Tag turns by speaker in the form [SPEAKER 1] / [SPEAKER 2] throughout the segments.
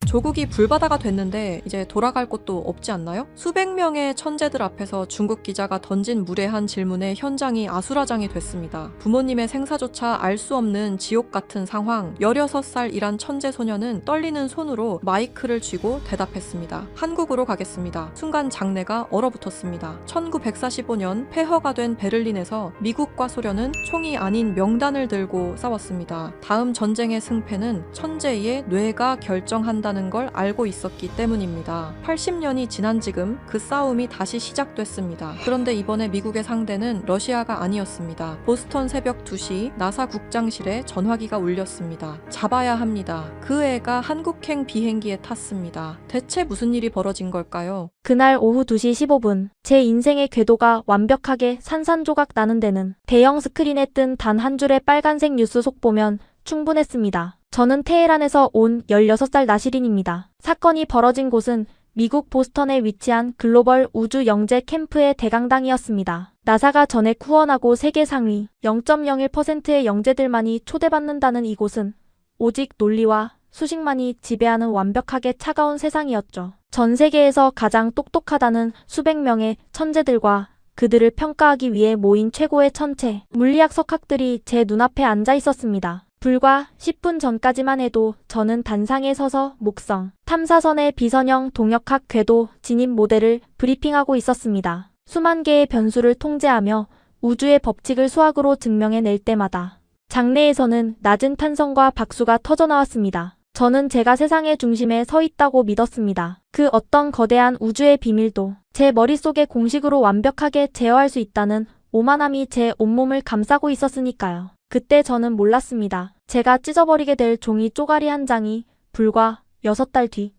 [SPEAKER 1] 조국이 불바다가 됐는데 이제 돌아갈 곳도 없지 않나요? 수백 명의 천재들 앞에서 중국 기자가 던진 무례한 질문에 현장이 아수라장이 됐습니다. 부모님의 생사조차 알 수 없는 지옥 같은 상황. 16살이란 천재 소녀는 떨리는 손으로 마이크를 쥐고 대답했습니다. 한국으로 가겠습니다. 순간 장내가 얼어붙었습니다. 1945년 폐허가 된 베를린에서 미국과 소련은 총이 아닌 명단을 들고 싸웠습니다. 다음 전쟁의 승패는 천재의 뇌가 결정한다는 걸 알고 있었기 때문입니다. 80년이 지난 지금 그 싸움이 다시 시작됐습니다. 그런데 이번에 미국의 상대는 러시아가 아니었습니다. 보스턴 새벽 2시 나사 국장실에 전화기가 울렸습니다. 잡아야 합니다. 그 애가 한국행 비행기에 탔습니다. 대체 무슨 일이 벌어진 걸까요?
[SPEAKER 2] 그날 오후 2시 15분, 제 인생의 궤도가 완벽하게 산산조각 나는 데는 대형 스크린에 뜬 단 한 줄의 빨간색 뉴스 속보면 충분했습니다. 저는 테헤란에서 온 16살 나시린입니다. 사건이 벌어진 곳은 미국 보스턴에 위치한 글로벌 우주 영재 캠프의 대강당이었습니다. 나사가 전액 후원하고 세계 상위 0.01%의 영재들만이 초대받는다는 이곳은 오직 논리와 수식만이 지배하는 완벽하게 차가운 세상이었죠. 전 세계에서 가장 똑똑하다는 수백 명의 천재들과 그들을 평가하기 위해 모인 최고의 천체, 물리학 석학들이 제 눈앞에 앉아 있었습니다. 불과 10분 전까지만 해도 저는 단상에 서서 목성, 탐사선의 비선형 동역학 궤도 진입 모델을 브리핑하고 있었습니다. 수만 개의 변수를 통제하며 우주의 법칙을 수학으로 증명해낼 때마다 장내에서는 낮은 탄성과 박수가 터져나왔습니다. 저는 제가 세상의 중심에 서 있다고 믿었습니다. 그 어떤 거대한 우주의 비밀도 제 머릿속에 공식으로 완벽하게 제어할 수 있다는 오만함이 제 온몸을 감싸고 있었으니까요. 그때 저는 몰랐습니다. 제가 찢어버리게 될 종이 쪼가리 한 장이 불과 6달 뒤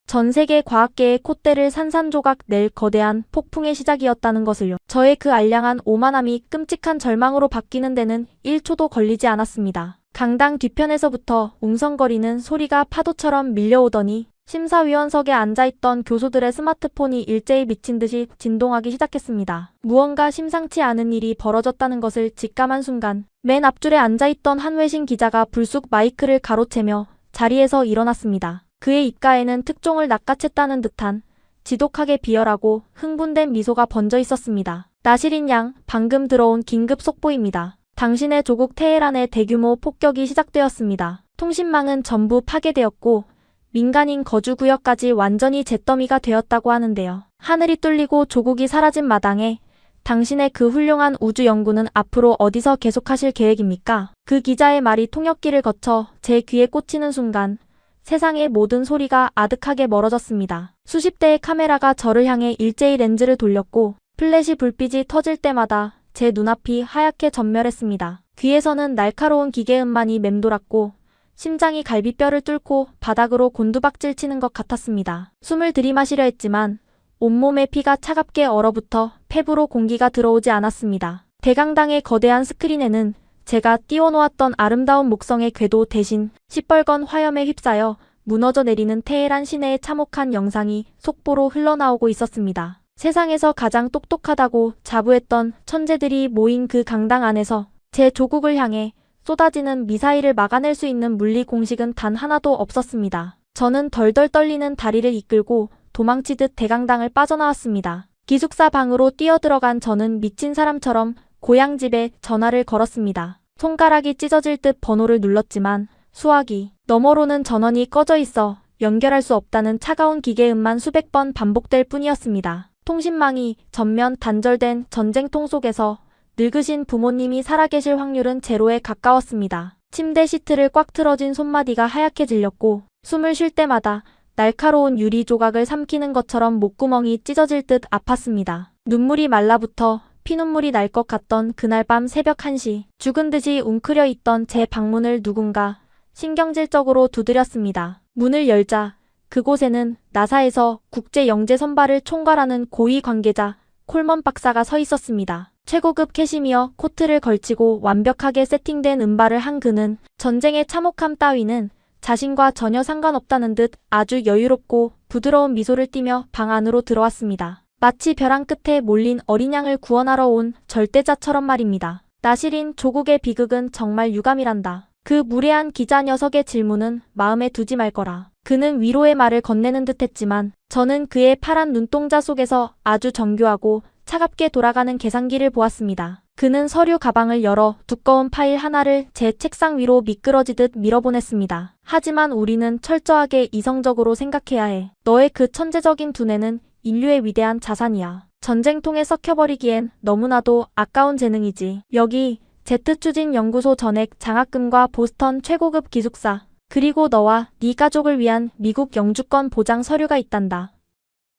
[SPEAKER 2] 전 세계 과학계의 콧대를 산산조각 낼 거대한 폭풍의 시작이었다는 것을요. 저의 그 알량한 오만함이 끔찍한 절망으로 바뀌는 데는 1초도 걸리지 않았습니다. 강당 뒤편에서부터 웅성거리는 소리가 파도처럼 밀려오더니 심사위원석에 앉아있던 교수들의 스마트폰이 일제히 미친 듯이 진동하기 시작했습니다. 무언가 심상치 않은 일이 벌어졌다는 것을 직감한 순간 맨 앞줄에 앉아있던 한 외신 기자가 불쑥 마이크를 가로채며 자리에서 일어났습니다. 그의 입가에는 특종을 낚아챘다는 듯한 지독하게 비열하고 흥분된 미소가 번져 있었습니다. 나시린 양, 방금 들어온 긴급 속보입니다. 당신의 조국 테헤란의 대규모 폭격이 시작되었습니다. 통신망은 전부 파괴되었고 민간인 거주구역까지 완전히 잿더미가 되었다고 하는데요. 하늘이 뚫리고 조국이 사라진 마당에 당신의 그 훌륭한 우주 연구는 앞으로 어디서 계속하실 계획입니까? 그 기자의 말이 통역기를 거쳐 제 귀에 꽂히는 순간 세상의 모든 소리가 아득하게 멀어졌습니다. 수십 대의 카메라가 저를 향해 일제히 렌즈를 돌렸고 플래시 불빛이 터질 때마다 제 눈앞이 하얗게 전멸했습니다. 귀에서는 날카로운 기계음만이 맴돌았고 심장이 갈비뼈를 뚫고 바닥으로 곤두박질 치는 것 같았습니다. 숨을 들이마시려 했지만 온몸의 피가 차갑게 얼어붙어 폐부로 공기가 들어오지 않았습니다. 대강당의 거대한 스크린에는 제가 띄워놓았던 아름다운 목성의 궤도 대신 시뻘건 화염에 휩싸여 무너져 내리는 테헤란 시내의 참혹한 영상이 속보로 흘러나오고 있었습니다. 세상에서 가장 똑똑하다고 자부했던 천재들이 모인 그 강당 안에서 제 조국을 향해 쏟아지는 미사일을 막아낼 수 있는 물리 공식은 단 하나도 없었습니다. 저는 덜덜 떨리는 다리를 이끌고 도망치듯 대강당을 빠져나왔습니다. 기숙사 방으로 뛰어들어간 저는 미친 사람처럼 고향집에 전화를 걸었습니다. 손가락이 찢어질 듯 번호를 눌렀지만 수화기 너머로는 전원이 꺼져 있어 연결할 수 없다는 차가운 기계음만 수백 번 반복될 뿐이었습니다. 통신망이 전면 단절된 전쟁통 속에서 늙으신 부모님이 살아계실 확률은 제로에 가까웠습니다. 침대 시트를 꽉 틀어진 손마디가 하얗게 질렸고 숨을 쉴 때마다 날카로운 유리 조각을 삼키는 것처럼 목구멍이 찢어질 듯 아팠습니다. 눈물이 말라붙어 피눈물이 날 것 같던 그날 밤 새벽 1시 죽은 듯이 웅크려 있던 제 방문을 누군가 신경질적으로 두드렸습니다. 문을 열자 그곳에는 나사에서 국제영재 선발을 총괄하는 고위 관계자 콜먼 박사가 서 있었습니다. 최고급 캐시미어 코트를 걸치고 완벽하게 세팅된 은발을 한 그는 전쟁의 참혹함 따위는 자신과 전혀 상관없다는 듯 아주 여유롭고 부드러운 미소를 띠며 방 안으로 들어왔습니다. 마치 벼랑 끝에 몰린 어린 양을 구원하러 온 절대자처럼 말입니다. 나시린 조국의 비극은 정말 유감이란다. 그 무례한 기자 녀석의 질문은 마음에 두지 말 거라. 그는 위로의 말을 건네는 듯했지만 저는 그의 파란 눈동자 속에서 아주 정교하고 차갑게 돌아가는 계산기를 보았습니다. 그는 서류 가방을 열어 두꺼운 파일 하나를 제 책상 위로 미끄러지듯 밀어보냈습니다. 하지만 우리는 철저하게 이성적으로 생각해야 해. 너의 그 천재적인 두뇌는 인류의 위대한 자산이야. 전쟁통에 썩혀버리기엔 너무나도 아까운 재능이지. 여기 제트추진연구소 전액 장학금과 보스턴 최고급 기숙사, 그리고 너와 네 가족을 위한 미국 영주권 보장 서류가 있단다.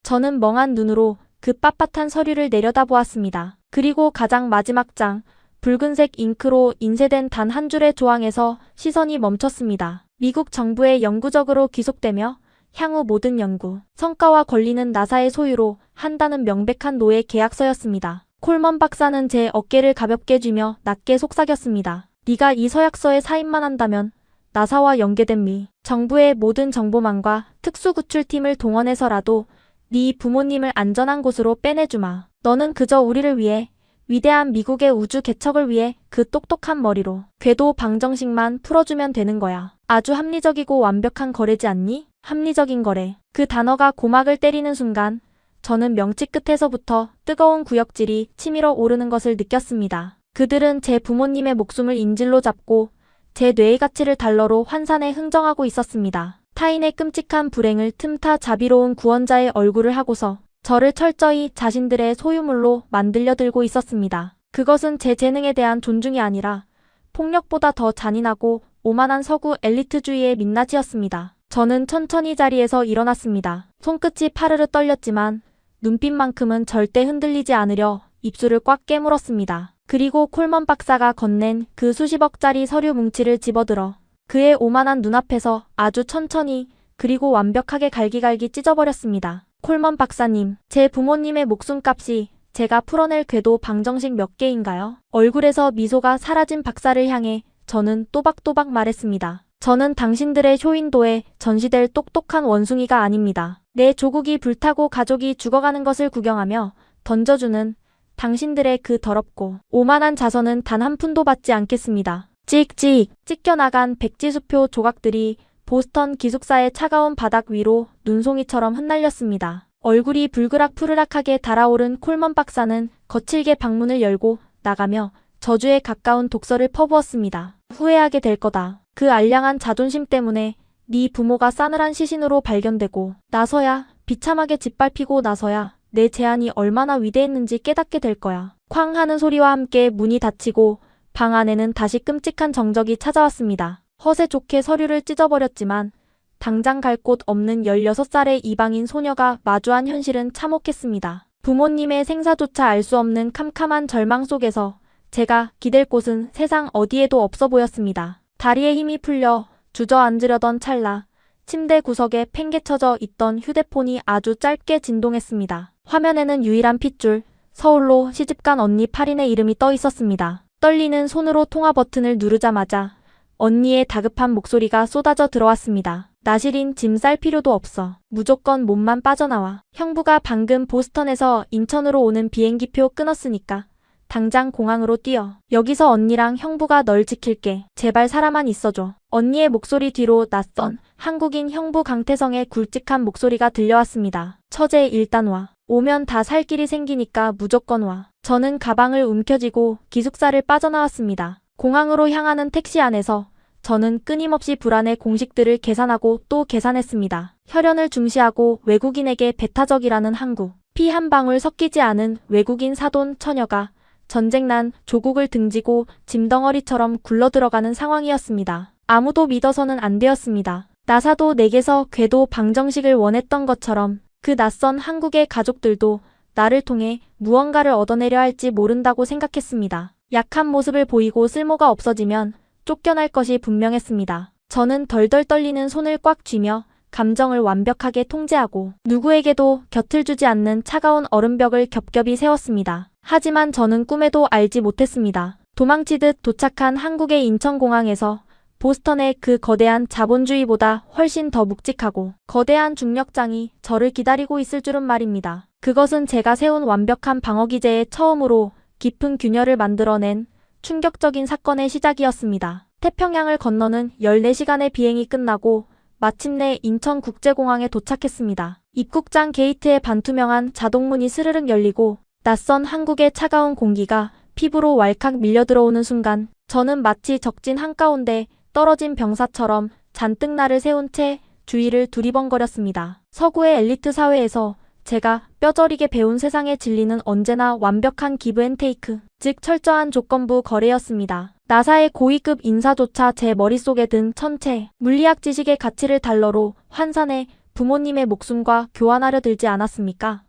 [SPEAKER 2] 저는 멍한 눈으로 그 빳빳한 서류를 내려다보았습니다. 그리고 가장 마지막 장, 붉은색 잉크로 인쇄된 단 한 줄의 조항에서 시선이 멈췄습니다. 미국 정부에 영구적으로 귀속되며 향후 모든 연구, 성과와 권리는 나사의 소유로 한다는 명백한 노예 계약서였습니다. 콜먼 박사는 제 어깨를 가볍게 쥐며 낮게 속삭였습니다. 네가 이 서약서에 사인만 한다면 나사와 연계된 미 정부의 모든 정보망과 특수구출팀을 동원해서라도 네 부모님을 안전한 곳으로 빼내주마. 너는 그저 우리를 위해, 위대한 미국의 우주 개척을 위해 그 똑똑한 머리로 궤도 방정식만 풀어주면 되는 거야. 아주 합리적이고 완벽한 거래지 않니? 합리적인 거래. 그 단어가 고막을 때리는 순간 저는 명치 끝에서부터 뜨거운 구역질이 치밀어 오르는 것을 느꼈습니다. 그들은 제 부모님의 목숨을 인질로 잡고 제 뇌의 가치를 달러로 환산해 흥정하고 있었습니다. 타인의 끔찍한 불행을 틈타 자비로운 구원자의 얼굴을 하고서 저를 철저히 자신들의 소유물로 만들려 들고 있었습니다. 그것은 제 재능에 대한 존중이 아니라 폭력보다 더 잔인하고 오만한 서구 엘리트주의의 민낯이었습니다. 저는 천천히 자리에서 일어났습니다. 손끝이 파르르 떨렸지만 눈빛만큼은 절대 흔들리지 않으려 입술을 꽉 깨물었습니다. 그리고 콜먼 박사가 건넨 그 수십억짜리 서류 뭉치를 집어들어 그의 오만한 눈앞에서 아주 천천히 그리고 완벽하게 갈기갈기 찢어버렸습니다. 콜먼 박사님, 제 부모님의 목숨값이 제가 풀어낼 궤도 방정식 몇 개인가요? 얼굴에서 미소가 사라진 박사를 향해 저는 또박또박 말했습니다. 저는 당신들의 쇼윈도에 전시될 똑똑한 원숭이가 아닙니다. 내 조국이 불타고 가족이 죽어가는 것을 구경하며 던져주는 당신들의 그 더럽고 오만한 자선은 단 한 푼도 받지 않겠습니다. 찍찍 찢겨나간 백지수표 조각들이 보스턴 기숙사의 차가운 바닥 위로 눈송이처럼 흩날렸습니다. 얼굴이 불그락푸르락하게 달아오른 콜먼 박사는 거칠게 방문을 열고 나가며 저주에 가까운 독서를 퍼부었습니다. 후회하게 될 거다. 그 알량한 자존심 때문에 네 부모가 싸늘한 시신으로 발견되고 나서야, 비참하게 짓밟히고 나서야 내 제안이 얼마나 위대했는지 깨닫게 될 거야. 쾅 하는 소리와 함께 문이 닫히고 방 안에는 다시 끔찍한 정적이 찾아왔습니다. 허세 좋게 서류를 찢어버렸지만 당장 갈 곳 없는 16살의 이방인 소녀가 마주한 현실은 참혹했습니다. 부모님의 생사조차 알 수 없는 캄캄한 절망 속에서 제가 기댈 곳은 세상 어디에도 없어 보였습니다. 다리에 힘이 풀려 주저앉으려던 찰나 침대 구석에 팽개쳐져 있던 휴대폰이 아주 짧게 진동했습니다. 화면에는 유일한 핏줄, 서울로 시집간 언니 파린의 이름이 떠 있었습니다. 떨리는 손으로 통화 버튼을 누르자마자 언니의 다급한 목소리가 쏟아져 들어왔습니다. 나실인 짐 쌀 필요도 없어. 무조건 몸만 빠져나와. 형부가 방금 보스턴에서 인천으로 오는 비행기표 끊었으니까 당장 공항으로 뛰어. 여기서 언니랑 형부가 널 지킬게. 제발 살아만 있어줘. 언니의 목소리 뒤로 낯선 한국인 형부 강태성의 굵직한 목소리가 들려왔습니다. 처제 일단 와. 오면 다 살 길이 생기니까 무조건 와. 저는 가방을 움켜쥐고 기숙사를 빠져나왔습니다. 공항으로 향하는 택시 안에서 저는 끊임없이 불안의 공식들을 계산하고 또 계산했습니다. 혈연을 중시하고 외국인에게 배타적이라는 한국. 피 한 방울 섞이지 않은 외국인 사돈 처녀가 전쟁난 조국을 등지고 짐덩어리처럼 굴러들어가는 상황이었습니다. 아무도 믿어서는 안 되었습니다. 나사도 내게서 궤도 방정식을 원했던 것처럼 그 낯선 한국의 가족들도 나를 통해 무언가를 얻어내려 할지 모른다고 생각했습니다. 약한 모습을 보이고 쓸모가 없어지면 쫓겨날 것이 분명했습니다. 저는 덜덜 떨리는 손을 꽉 쥐며 감정을 완벽하게 통제하고 누구에게도 곁을 주지 않는 차가운 얼음벽을 겹겹이 세웠습니다. 하지만 저는 꿈에도 알지 못했습니다. 도망치듯 도착한 한국의 인천공항에서 보스턴의 그 거대한 자본주의보다 훨씬 더 묵직하고 거대한 중력장이 저를 기다리고 있을 줄은 말입니다. 그것은 제가 세운 완벽한 방어기제에 처음으로 깊은 균열을 만들어낸 충격적인 사건의 시작이었습니다. 태평양을 건너는 14시간의 비행이 끝나고 마침내 인천국제공항에 도착했습니다. 입국장 게이트에 반투명한 자동문이 스르륵 열리고 낯선 한국의 차가운 공기가 피부로 왈칵 밀려들어오는 순간 저는 마치 적진 한가운데 떨어진 병사처럼 잔뜩 날을 세운 채 주위를 두리번거렸습니다. 서구의 엘리트 사회에서 제가 뼈저리게 배운 세상의 진리는 언제나 완벽한 기브앤테이크, 즉 철저한 조건부 거래였습니다. 나사의 고위급 인사조차 제 머릿속에 든 천체, 물리학 지식의 가치를 달러로 환산해 부모님의 목숨과 교환하려 들지 않았습니까?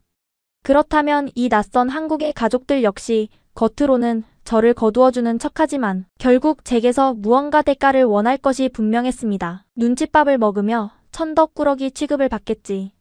[SPEAKER 2] 그렇다면 이 낯선 한국의 가족들 역시 겉으로는 저를 거두어주는 척하지만 결국 제게서 무언가 대가를 원할 것이 분명했습니다. 눈칫밥을 먹으며 천덕꾸러기 취급을 받겠지.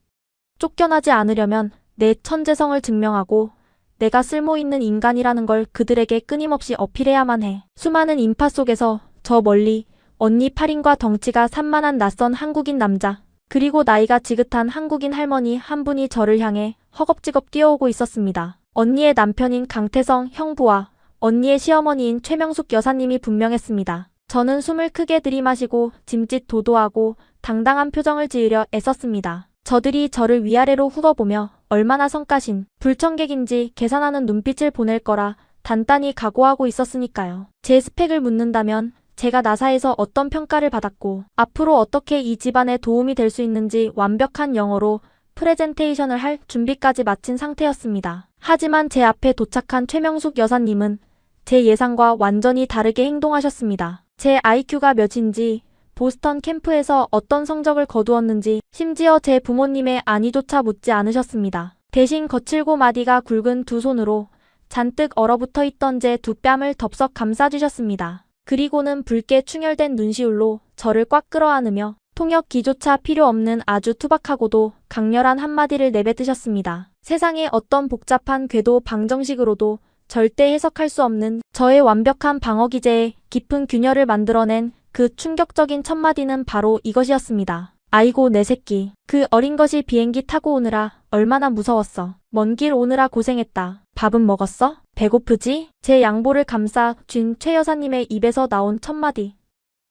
[SPEAKER 2] 쫓겨나지 않으려면 내 천재성을 증명하고 내가 쓸모있는 인간이라는 걸 그들에게 끊임없이 어필해야만 해. 수많은 인파 속에서 저 멀리 언니 8인과 덩치가 산만한 낯선 한국인 남자, 그리고 나이가 지긋한 한국인 할머니 한 분이 저를 향해 허겁지겁 뛰어오고 있었습니다. 언니의 남편인 강태성 형부와 언니의 시어머니인 최명숙 여사님이 분명했습니다. 저는 숨을 크게 들이마시고 짐짓 도도하고 당당한 표정을 지으려 애썼습니다. 저들이 저를 위아래로 훑어보며 얼마나 성가신 불청객인지 계산하는 눈빛을 보낼 거라 단단히 각오하고 있었으니까요. 제 스펙을 묻는다면 제가 나사에서 어떤 평가를 받았고 앞으로 어떻게 이 집안에 도움이 될 수 있는지 완벽한 영어로 프레젠테이션을 할 준비까지 마친 상태였습니다. 하지만 제 앞에 도착한 최명숙 여사님은 제 예상과 완전히 다르게 행동하셨습니다. 제 IQ가 몇인지, 보스턴 캠프에서 어떤 성적을 거두었는지, 심지어 제 부모님의 안위조차 묻지 않으셨습니다. 대신 거칠고 마디가 굵은 두 손으로 잔뜩 얼어붙어 있던 제 두 뺨을 덥석 감싸주셨습니다. 그리고는 붉게 충혈된 눈시울로 저를 꽉 끌어안으며 통역기조차 필요 없는 아주 투박하고도 강렬한 한마디를 내뱉으셨습니다. 세상의 어떤 복잡한 궤도 방정식으로도 절대 해석할 수 없는 저의 완벽한 방어 기제에 깊은 균열을 만들어낸 그 충격적인 첫마디는 바로 이것이었습니다. 아이고 내 새끼. 그 어린 것이 비행기 타고 오느라 얼마나 무서웠어. 먼 길 오느라 고생했다. 밥은 먹었어? 배고프지? 제 양보를 감싸 쥔 최 여사님의 입에서 나온 첫마디.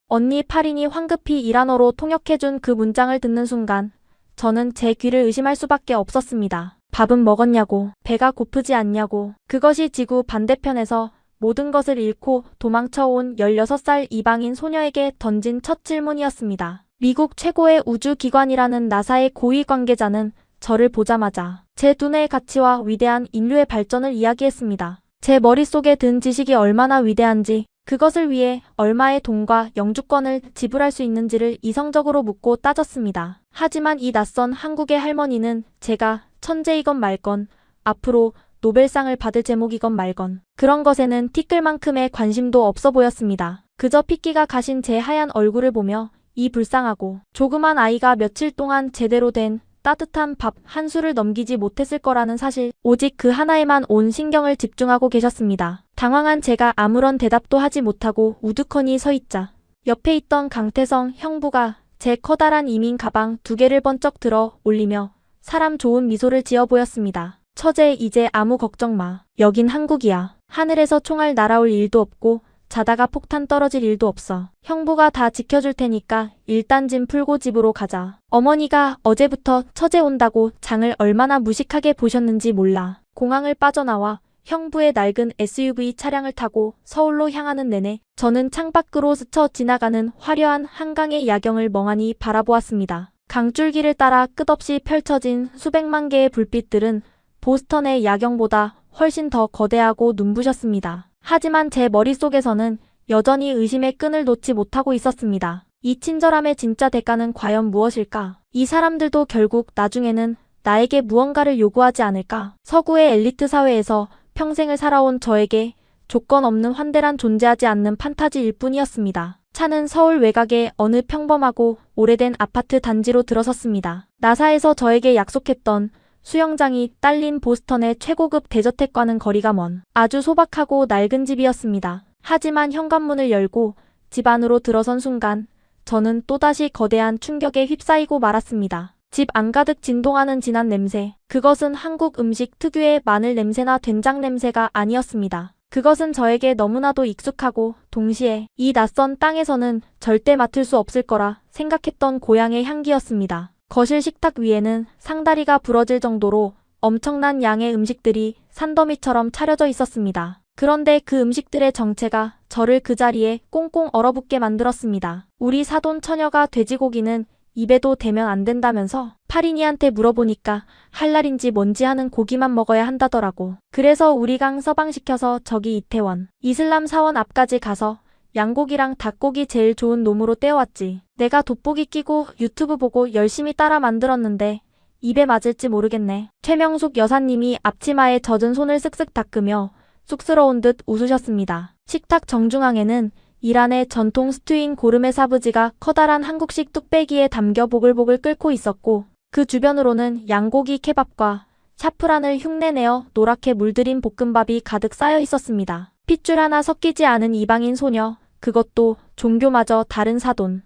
[SPEAKER 2] 언니 8인이 황급히 일한어로 통역해준 그 문장을 듣는 순간 저는 제 귀를 의심할 수밖에 없었습니다. 밥은 먹었냐고, 배가 고프지 않냐고. 그것이 지구 반대편에서 모든 것을 잃고 도망쳐온 16살 이방인 소녀에게 던진 첫 질문이었습니다. 미국 최고의 우주기관이라는 나사의 고위 관계자는 저를 보자마자 제 두뇌의 가치와 위대한 인류의 발전을 이야기했습니다. 제 머릿속에 든 지식이 얼마나 위대한지, 그것을 위해 얼마의 돈과 영주권을 지불할 수 있는지를 이성적으로 묻고 따졌습니다. 하지만 이 낯선 한국의 할머니는 제가 천재이건 말건, 앞으로 노벨상을 받을 제목이건 말건 그런 것에는 티끌만큼의 관심도 없어 보였습니다. 그저 핏기가 가신 제 하얀 얼굴을 보며 이 불쌍하고 조그만 아이가 며칠 동안 제대로 된 따뜻한 밥 한 술을 넘기지 못했을 거라는 사실, 오직 그 하나에만 온 신경을 집중하고 계셨습니다. 당황한 제가 아무런 대답도 하지 못하고 우두커니 서 있자 옆에 있던 강태성 형부가 제 커다란 이민 가방 2개를 번쩍 들어 올리며 사람 좋은 미소를 지어 보였습니다. 처제, 이제 아무 걱정 마. 여긴 한국이야. 하늘에서 총알 날아올 일도 없고 자다가 폭탄 떨어질 일도 없어. 형부가 다 지켜줄 테니까 일단 짐 풀고 집으로 가자. 어머니가 어제부터 처제 온다고 장을 얼마나 무식하게 보셨는지 몰라. 공항을 빠져나와 형부의 낡은 SUV 차량을 타고 서울로 향하는 내내 저는 창밖으로 스쳐 지나가는 화려한 한강의 야경을 멍하니 바라보았습니다. 강줄기를 따라 끝없이 펼쳐진 수백만 개의 불빛들은 보스턴의 야경보다 훨씬 더 거대하고 눈부셨습니다. 하지만 제 머릿속에서는 여전히 의심의 끈을 놓지 못하고 있었습니다. 이 친절함의 진짜 대가는 과연 무엇일까? 이 사람들도 결국 나중에는 나에게 무언가를 요구하지 않을까? 서구의 엘리트 사회에서 평생을 살아온 저에게 조건 없는 환대란 존재하지 않는 판타지일 뿐이었습니다. 차는 서울 외곽의 어느 평범하고 오래된 아파트 단지로 들어섰습니다. 나사에서 저에게 약속했던 수영장이 딸린 보스턴의 최고급 대저택과는 거리가 먼 아주 소박하고 낡은 집이었습니다. 하지만 현관문을 열고 집 안으로 들어선 순간 저는 또다시 거대한 충격에 휩싸이고 말았습니다. 집 안가득 진동하는 진한 냄새. 그것은 한국 음식 특유의 마늘 냄새나 된장 냄새가 아니었습니다. 그것은 저에게 너무나도 익숙하고 동시에 이 낯선 땅에서는 절대 맡을 수 없을 거라 생각했던 고향의 향기였습니다. 거실 식탁 위에는 상다리가 부러질 정도로 엄청난 양의 음식들이 산더미처럼 차려져 있었습니다. 그런데 그 음식들의 정체가 저를 그 자리에 꽁꽁 얼어붙게 만들었습니다. 우리 사돈 처녀가 돼지고기는 입에도 대면 안 된다면서 파린이한테 물어보니까 할랄인지 뭔지 하는 고기만 먹어야 한다더라고. 그래서 우리gang 서방시켜서 저기 이태원 이슬람 사원 앞까지 가서 양고기랑 닭고기 제일 좋은 놈으로 떼어왔지. 내가 돋보기 끼고 유튜브 보고 열심히 따라 만들었는데 입에 맞을지 모르겠네. 최명숙 여사님이 앞치마에 젖은 손을 쓱쓱 닦으며 쑥스러운 듯 웃으셨습니다. 식탁 정중앙에는 이란의 전통 스튜인 고르메 사브지가 커다란 한국식 뚝배기에 담겨 보글보글 끓고 있었고 그 주변으로는 양고기 케밥과 샤프란을 흉내내어 노랗게 물들인 볶음밥이 가득 쌓여 있었습니다. 핏줄 하나 섞이지 않은 이방인 소녀, 그것도 종교마저 다른 사돈.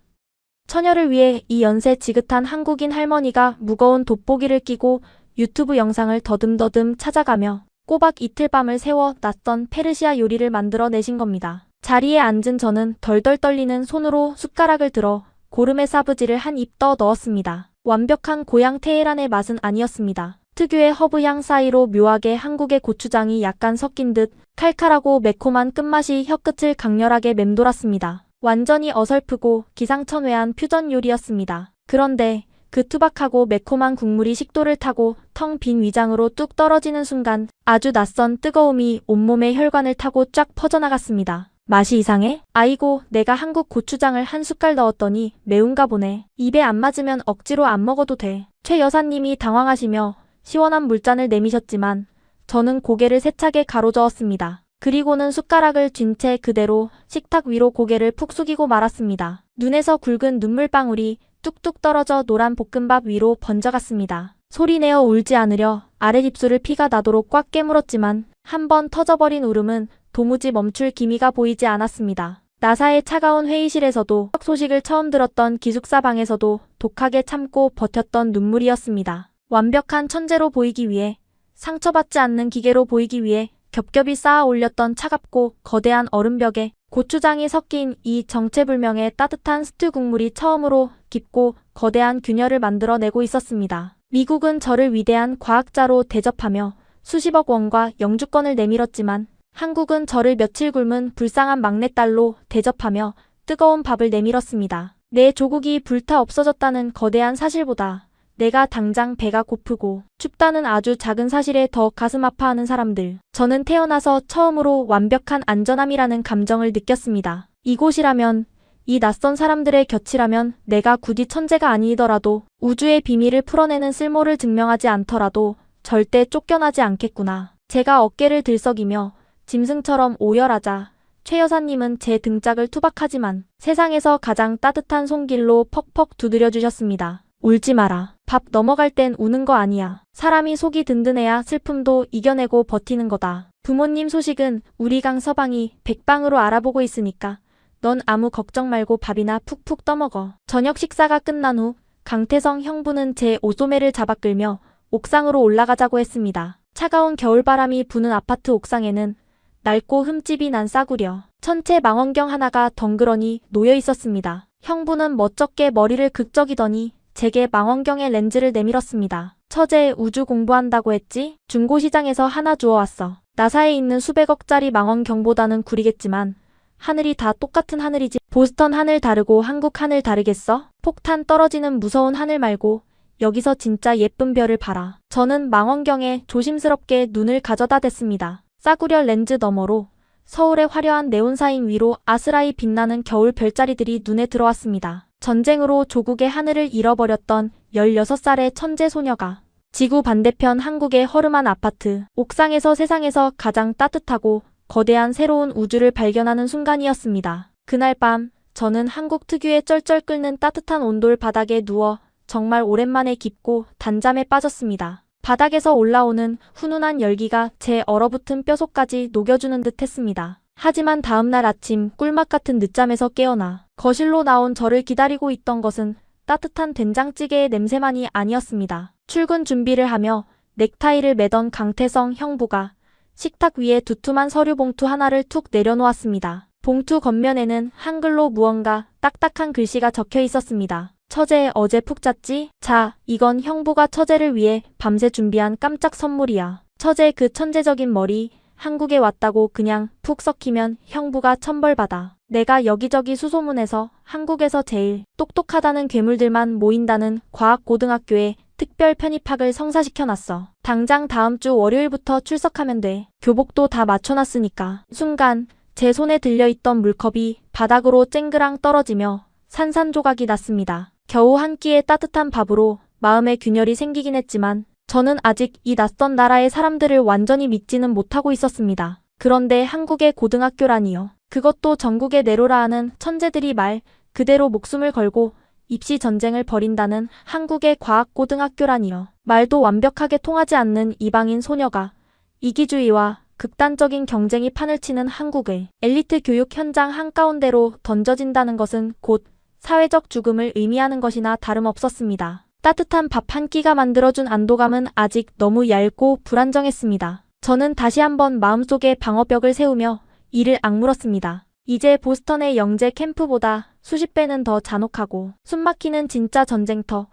[SPEAKER 2] 처녀를 위해 이 연세 지긋한 한국인 할머니가 무거운 돋보기를 끼고 유튜브 영상을 더듬더듬 찾아가며 꼬박 이틀 밤을 새워 낯선 페르시아 요리를 만들어 내신 겁니다. 자리에 앉은 저는 덜덜 떨리는 손으로 숟가락을 들어 고르메 사브지를 한 입 떠 넣었습니다. 완벽한 고향 테헤란의 맛은 아니었습니다. 특유의 허브향 사이로 묘하게 한국의 고추장이 약간 섞인 듯 칼칼하고 매콤한 끝맛이 혀끝을 강렬하게 맴돌았습니다. 완전히 어설프고 기상천외한 퓨전 요리였습니다. 그런데 그 투박하고 매콤한 국물이 식도를 타고 텅 빈 위장으로 뚝 떨어지는 순간 아주 낯선 뜨거움이 온몸의 혈관을 타고 쫙 퍼져나갔습니다. 맛이 이상해? 아이고, 내가 한국 고추장을 한 숟갈 넣었더니 매운가 보네. 입에 안 맞으면 억지로 안 먹어도 돼. 최 여사님이 당황하시며 시원한 물잔을 내미셨지만 저는 고개를 세차게 가로저었습니다. 그리고는 숟가락을 쥔 채 그대로 식탁 위로 고개를 푹 숙이고 말았습니다. 눈에서 굵은 눈물방울이 뚝뚝 떨어져 노란 볶음밥 위로 번져갔습니다. 소리내어 울지 않으려 아랫입술을 피가 나도록 꽉 깨물었지만 한 번 터져버린 울음은 도무지 멈출 기미가 보이지 않았습니다. 나사의 차가운 회의실에서도 소식을 처음 들었던 기숙사 방에서도 독하게 참고 버텼던 눈물이었습니다. 완벽한 천재로 보이기 위해, 상처받지 않는 기계로 보이기 위해 겹겹이 쌓아 올렸던 차갑고 거대한 얼음벽에 고추장이 섞인 이 정체불명의 따뜻한 스튜 국물이 처음으로 깊고 거대한 균열을 만들어내고 있었습니다. 미국은 저를 위대한 과학자로 대접하며 수십억 원과 영주권을 내밀었지만 한국은 저를 며칠 굶은 불쌍한 막내딸로 대접하며 뜨거운 밥을 내밀었습니다. 내 조국이 불타 없어졌다는 거대한 사실보다 내가 당장 배가 고프고 춥다는 아주 작은 사실에 더 가슴 아파하는 사람들. 저는 태어나서 처음으로 완벽한 안전함이라는 감정을 느꼈습니다. 이곳이라면, 이 낯선 사람들의 곁이라면 내가 굳이 천재가 아니더라도 우주의 비밀을 풀어내는 쓸모를 증명하지 않더라도 절대 쫓겨나지 않겠구나. 제가 어깨를 들썩이며 짐승처럼 오열하자 최 여사님은 제 등짝을 투박하지만 세상에서 가장 따뜻한 손길로 퍽퍽 두드려 주셨습니다. 울지 마라. 밥 넘어갈 땐 우는 거 아니야. 사람이 속이 든든해야 슬픔도 이겨내고 버티는 거다. 부모님 소식은 우리gang 서방이 백방으로 알아보고 있으니까 넌 아무 걱정 말고 밥이나 푹푹 떠먹어. 저녁 식사가 끝난 후 강태성 형부는 제 옷소매를 잡아 끌며 옥상으로 올라가자고 했습니다. 차가운 겨울바람이 부는 아파트 옥상에는 낡고 흠집이 난 싸구려 천체 망원경 하나가 덩그러니 놓여 있었습니다. 형부는 멋쩍게 머리를 극적이더니 제게 망원경에 렌즈를 내밀었습니다. 처제 우주 공부한다고 했지? 중고시장에서 하나 주워왔어. 나사에 있는 수백억짜리 망원경보다는 구리겠지만 하늘이 다 똑같은 하늘이지. 보스턴 하늘 다르고 한국 하늘 다르겠어? 폭탄 떨어지는 무서운 하늘 말고 여기서 진짜 예쁜 별을 봐라. 저는 망원경에 조심스럽게 눈을 가져다 댔습니다. 싸구려 렌즈 너머로 서울의 화려한 네온사인 위로 아스라이 빛나는 겨울 별자리들이 눈에 들어왔습니다. 전쟁으로 조국의 하늘을 잃어버렸던 16살의 천재 소녀가 지구 반대편 한국의 허름한 아파트 옥상에서 세상에서 가장 따뜻하고 거대한 새로운 우주를 발견하는 순간이었습니다. 그날 밤 저는 한국 특유의 쩔쩔 끓는 따뜻한 온돌 바닥에 누워 정말 오랜만에 깊고 단잠에 빠졌습니다. 바닥에서 올라오는 훈훈한 열기가 제 얼어붙은 뼈속까지 녹여주는 듯 했습니다. 하지만 다음날 아침 꿀맛 같은 늦잠에서 깨어나 거실로 나온 저를 기다리고 있던 것은 따뜻한 된장찌개의 냄새만이 아니었습니다. 출근 준비를 하며 넥타이를 매던 강태성 형부가 식탁 위에 두툼한 서류 봉투 하나를 툭 내려놓았습니다. 봉투 겉면에는 한글로 무언가 딱딱한 글씨가 적혀 있었습니다. 처제 어제 푹 잤지? 자, 이건 형부가 처제를 위해 밤새 준비한 깜짝 선물이야. 처제 그 천재적인 머리, 한국에 왔다고 그냥 푹 썩히면 형부가 천벌받아. 내가 여기저기 수소문해서 한국에서 제일 똑똑하다는 괴물들만 모인다는 과학고등학교에 특별 편입학을 성사시켜놨어. 당장 다음 주 월요일부터 출석하면 돼. 교복도 다 맞춰놨으니까. 순간 제 손에 들려있던 물컵이 바닥으로 쨍그랑 떨어지며 산산조각이 났습니다. 겨우 한 끼의 따뜻한 밥으로 마음의 균열이 생기긴 했지만 저는 아직 이 낯선 나라의 사람들을 완전히 믿지는 못하고 있었습니다. 그런데 한국의 고등학교라니요. 그것도 전국의 내로라 하는 천재들이 말 그대로 목숨을 걸고 입시 전쟁을 벌인다는 한국의 과학고등학교라니요. 말도 완벽하게 통하지 않는 이방인 소녀가 이기주의와 극단적인 경쟁이 판을 치는 한국의 엘리트 교육 현장 한가운데로 던져진다는 것은 곧 사회적 죽음을 의미하는 것이나 다름없었습니다. 따뜻한 밥 한 끼가 만들어준 안도감은 아직 너무 얇고 불안정했습니다. 저는 다시 한번 마음속에 방어벽을 세우며 이를 악물었습니다. 이제 보스턴의 영재 캠프보다 수십 배는 더 잔혹하고 숨막히는 진짜 전쟁터,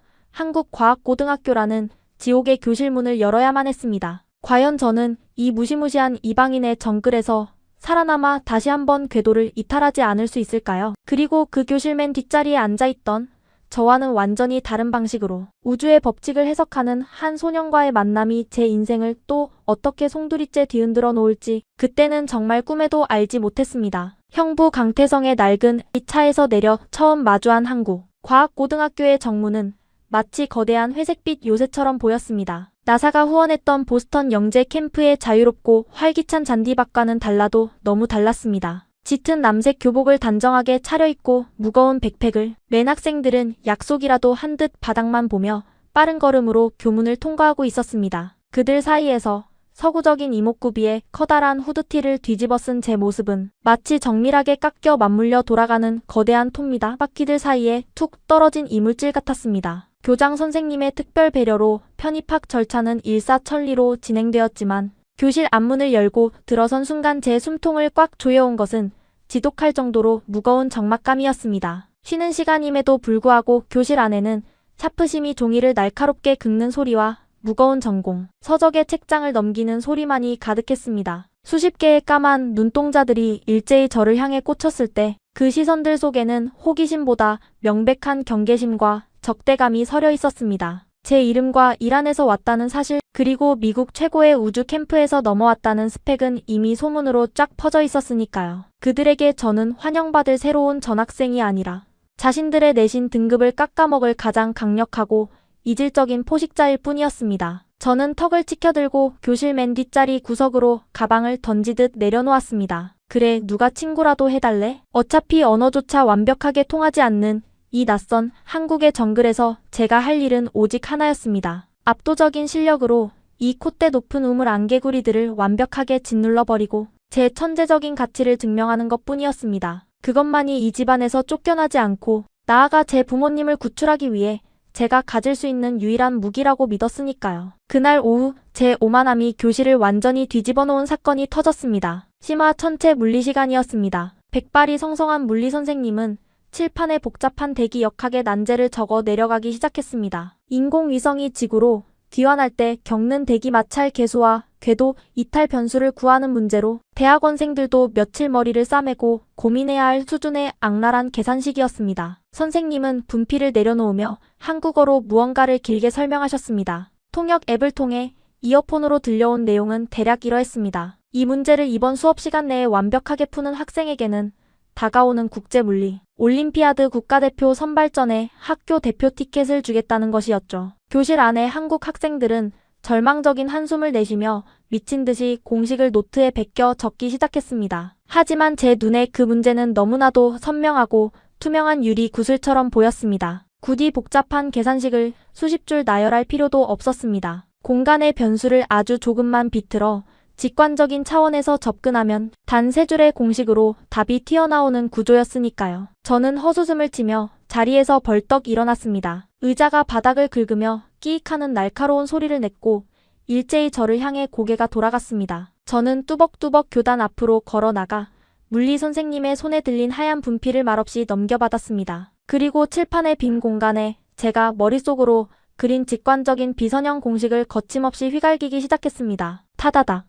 [SPEAKER 2] 한국과학고등학교라는 지옥의 교실 문을 열어야만 했습니다. 과연 저는 이 무시무시한 이방인의 정글에서 살아남아 다시 한번 궤도를 이탈하지 않을 수 있을까요? 그리고 그 교실 맨 뒷자리에 앉아있던 저와는 완전히 다른 방식으로 우주의 법칙을 해석하는 한 소년과의 만남이 제 인생을 또 어떻게 송두리째 뒤흔들어 놓을지 그때는 정말 꿈에도 알지 못했습니다. 형부 강태성의 낡은 이 차에서 내려 처음 마주한 한국 과학고등학교의 정문은 마치 거대한 회색빛 요새처럼 보였습니다. 나사가 후원했던 보스턴 영재 캠프의 자유롭고 활기찬 잔디밭과는 달라도 너무 달랐습니다. 짙은 남색 교복을 단정하게 차려입고 무거운 백팩을 맨 학생들은 약속이라도 한 듯 바닥만 보며 빠른 걸음으로 교문을 통과하고 있었습니다. 그들 사이에서 서구적인 이목구비에 커다란 후드티를 뒤집어 쓴 제 모습은 마치 정밀하게 깎여 맞물려 돌아가는 거대한 톱니다. 바퀴들 사이에 툭 떨어진 이물질 같았습니다. 교장 선생님의 특별 배려로 편입학 절차는 일사천리로 진행되었지만 교실 앞문을 열고 들어선 순간 제 숨통을 꽉 조여온 것은 지독할 정도로 무거운 적막감이었습니다. 쉬는 시간임에도 불구하고 교실 안에는 차프심이 종이를 날카롭게 긁는 소리와 무거운 전공, 서적의 책장을 넘기는 소리만이 가득했습니다. 수십 개의 까만 눈동자들이 일제히 저를 향해 꽂혔을 때 그 시선들 속에는 호기심보다 명백한 경계심과 적대감이 서려 있었습니다. 제 이름과 이란에서 왔다는 사실, 그리고 미국 최고의 우주 캠프에서 넘어왔다는 스펙은 이미 소문으로 쫙 퍼져 있었으니까요. 그들에게 저는 환영받을 새로운 전학생이 아니라 자신들의 내신 등급을 깎아먹을 가장 강력하고 이질적인 포식자일 뿐이었습니다. 저는 턱을 치켜들고 교실 맨 뒷자리 구석으로 가방을 던지듯 내려놓았습니다. 그래, 누가 친구라도 해달래? 어차피 언어조차 완벽하게 통하지 않는 이 낯선 한국의 정글에서 제가 할 일은 오직 하나였습니다. 압도적인 실력으로 이 콧대 높은 우물 안개구리들을 완벽하게 짓눌러버리고 제 천재적인 가치를 증명하는 것뿐이었습니다. 그것만이 이 집안에서 쫓겨나지 않고 나아가 제 부모님을 구출하기 위해 제가 가질 수 있는 유일한 무기라고 믿었으니까요. 그날 오후 제 오만함이 교실을 완전히 뒤집어 놓은 사건이 터졌습니다. 심화 천체 물리 시간이었습니다. 백발이 성성한 물리 선생님은 칠판에 복잡한 대기 역학의 난제를 적어 내려가기 시작했습니다. 인공위성이 지구로 귀환할 때 겪는 대기 마찰 계수와 궤도 이탈 변수를 구하는 문제로 대학원생들도 며칠 머리를 싸매고 고민해야 할 수준의 악랄한 계산식이었습니다. 선생님은 분필을 내려놓으며 한국어로 무언가를 길게 설명하셨습니다. 통역 앱을 통해 이어폰으로 들려온 내용은 대략 이러했습니다. 이 문제를 이번 수업 시간 내에 완벽하게 푸는 학생에게는 다가오는 국제물리 올림피아드 국가대표 선발전에 학교 대표 티켓을 주겠다는 것이었죠. 교실 안에 한국 학생들은 절망적인 한숨을 내쉬며 미친 듯이 공식을 노트에 베껴 적기 시작했습니다. 하지만 제 눈에 그 문제는 너무나도 선명하고 투명한 유리 구슬처럼 보였습니다. 굳이 복잡한 계산식을 수십 줄 나열할 필요도 없었습니다. 공간의 변수를 아주 조금만 비틀어 직관적인 차원에서 접근하면 단 세 줄의 공식으로 답이 튀어나오는 구조였으니까요. 저는 헛웃음을 치며 자리에서 벌떡 일어났습니다. 의자가 바닥을 긁으며 끼익하는 날카로운 소리를 냈고 일제히 저를 향해 고개가 돌아갔습니다. 저는 뚜벅뚜벅 교단 앞으로 걸어 나가 물리 선생님의 손에 들린 하얀 분필을 말없이 넘겨받았습니다. 그리고 칠판의 빈 공간에 제가 머릿속으로 그린 직관적인 비선형 공식을 거침없이 휘갈기기 시작했습니다. 타다다.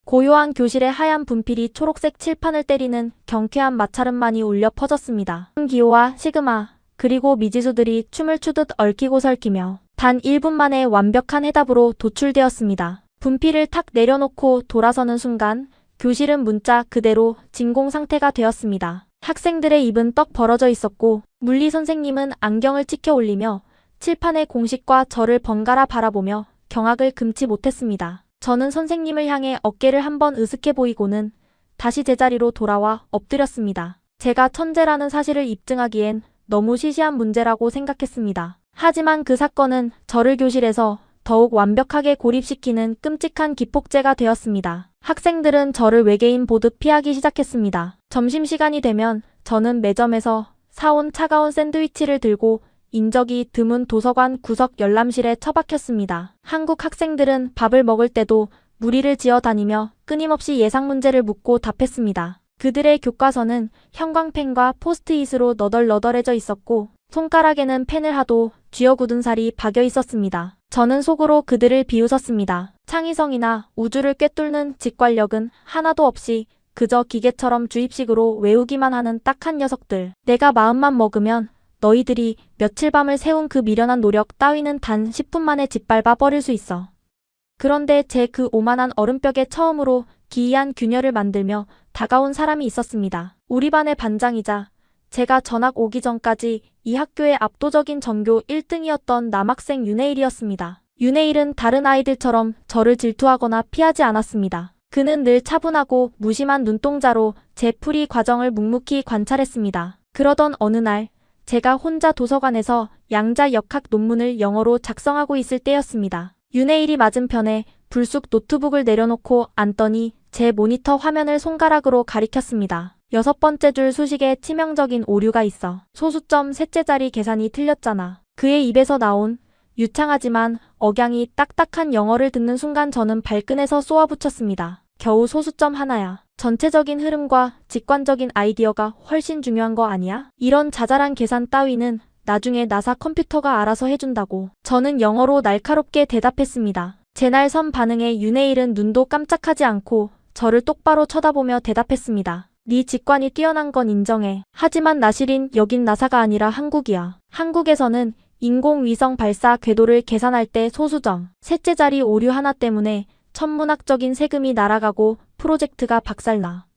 [SPEAKER 2] 고요한 교실의 하얀 분필이 초록색 칠판을 때리는 경쾌한 마찰음만이 울려 퍼졌습니다. 기호와 시그마, 그리고 미지수들이 춤을 추듯 얽히고 설키며 단 1분 만에 완벽한 해답으로 도출되었습니다. 분필을 탁 내려놓고 돌아서는 순간 교실은 문자 그대로 진공 상태가 되었습니다. 학생들의 입은 떡 벌어져 있었고 물리 선생님은 안경을 치켜 올리며 칠판의 공식과 저를 번갈아 바라보며 경악을 금치 못했습니다. 저는 선생님을 향해 어깨를 한번 으스해 보이고는 다시 제자리로 돌아와 엎드렸습니다. 제가 천재라는 사실을 입증하기엔 너무 시시한 문제라고 생각했습니다. 하지만 그 사건은 저를 교실에서 더욱 완벽하게 고립시키는 끔찍한 기폭제가 되었습니다. 학생들은 저를 외계인 보듯 피하기 시작했습니다. 점심시간이 되면 저는 매점에서 사온 차가운 샌드위치를 들고 인적이 드문 도서관 구석 열람실에 처박혔습니다. 한국 학생들은 밥을 먹을 때도 무리를 지어 다니며 끊임없이 예상 문제를 묻고 답했습니다. 그들의 교과서는 형광펜과 포스트잇으로 너덜너덜해져 있었고 손가락에는 펜을 하도 쥐어궂은 살이 박여 있었습니다. 저는 속으로 그들을 비웃었습니다. 창의성이나 우주를 꿰뚫는 직관력은 하나도 없이 그저 기계처럼 주입식으로 외우기만 하는 딱한 녀석들. 내가 마음만 먹으면 너희들이 며칠 밤을 세운 그 미련한 노력 따위는 단 10분 만에 짓밟아 버릴 수 있어. 그런데 제 그 오만한 얼음벽에 처음으로 기이한 균열을 만들며 다가온 사람이 있었습니다. 우리 반의 반장이자 제가 전학 오기 전까지 이 학교의 압도적인 전교 1등이었던 남학생 윤혜일이었습니다. 윤혜일은 다른 아이들처럼 저를 질투하거나 피하지 않았습니다. 그는 늘 차분하고 무심한 눈동자로 제 풀이 과정을 묵묵히 관찰했습니다. 그러던 어느 날 제가 혼자 도서관에서 양자 역학 논문을 영어로 작성하고 있을 때였습니다. 윤혜일이 맞은편에 불쑥 노트북을 내려놓고 앉더니 제 모니터 화면을 손가락으로 가리켰습니다. 6번째 줄 수식에 치명적인 오류가 있어. 소수점 셋째 자리 계산이 틀렸잖아. 그의 입에서 나온 유창하지만 억양이 딱딱한 영어를 듣는 순간 저는 발끈해서 쏘아붙였습니다. 겨우 소수점 하나야. 전체적인 흐름과 직관적인 아이디어가 훨씬 중요한 거 아니야? 이런 자잘한 계산 따위는 나중에 나사 컴퓨터가 알아서 해준다고. 저는 영어로 날카롭게 대답했습니다. 제 날 선 반응에 윤혜일은 눈도 깜짝하지 않고 저를 똑바로 쳐다보며 대답했습니다. 네 직관이 뛰어난 건 인정해. 하지만 나실인 여긴 나사가 아니라 한국이야. 한국에서는 인공위성 발사 궤도를 계산할 때 소수점, 셋째 자리 오류 하나 때문에 천문학적인 세금이 날아가고 프로젝트가 박살나.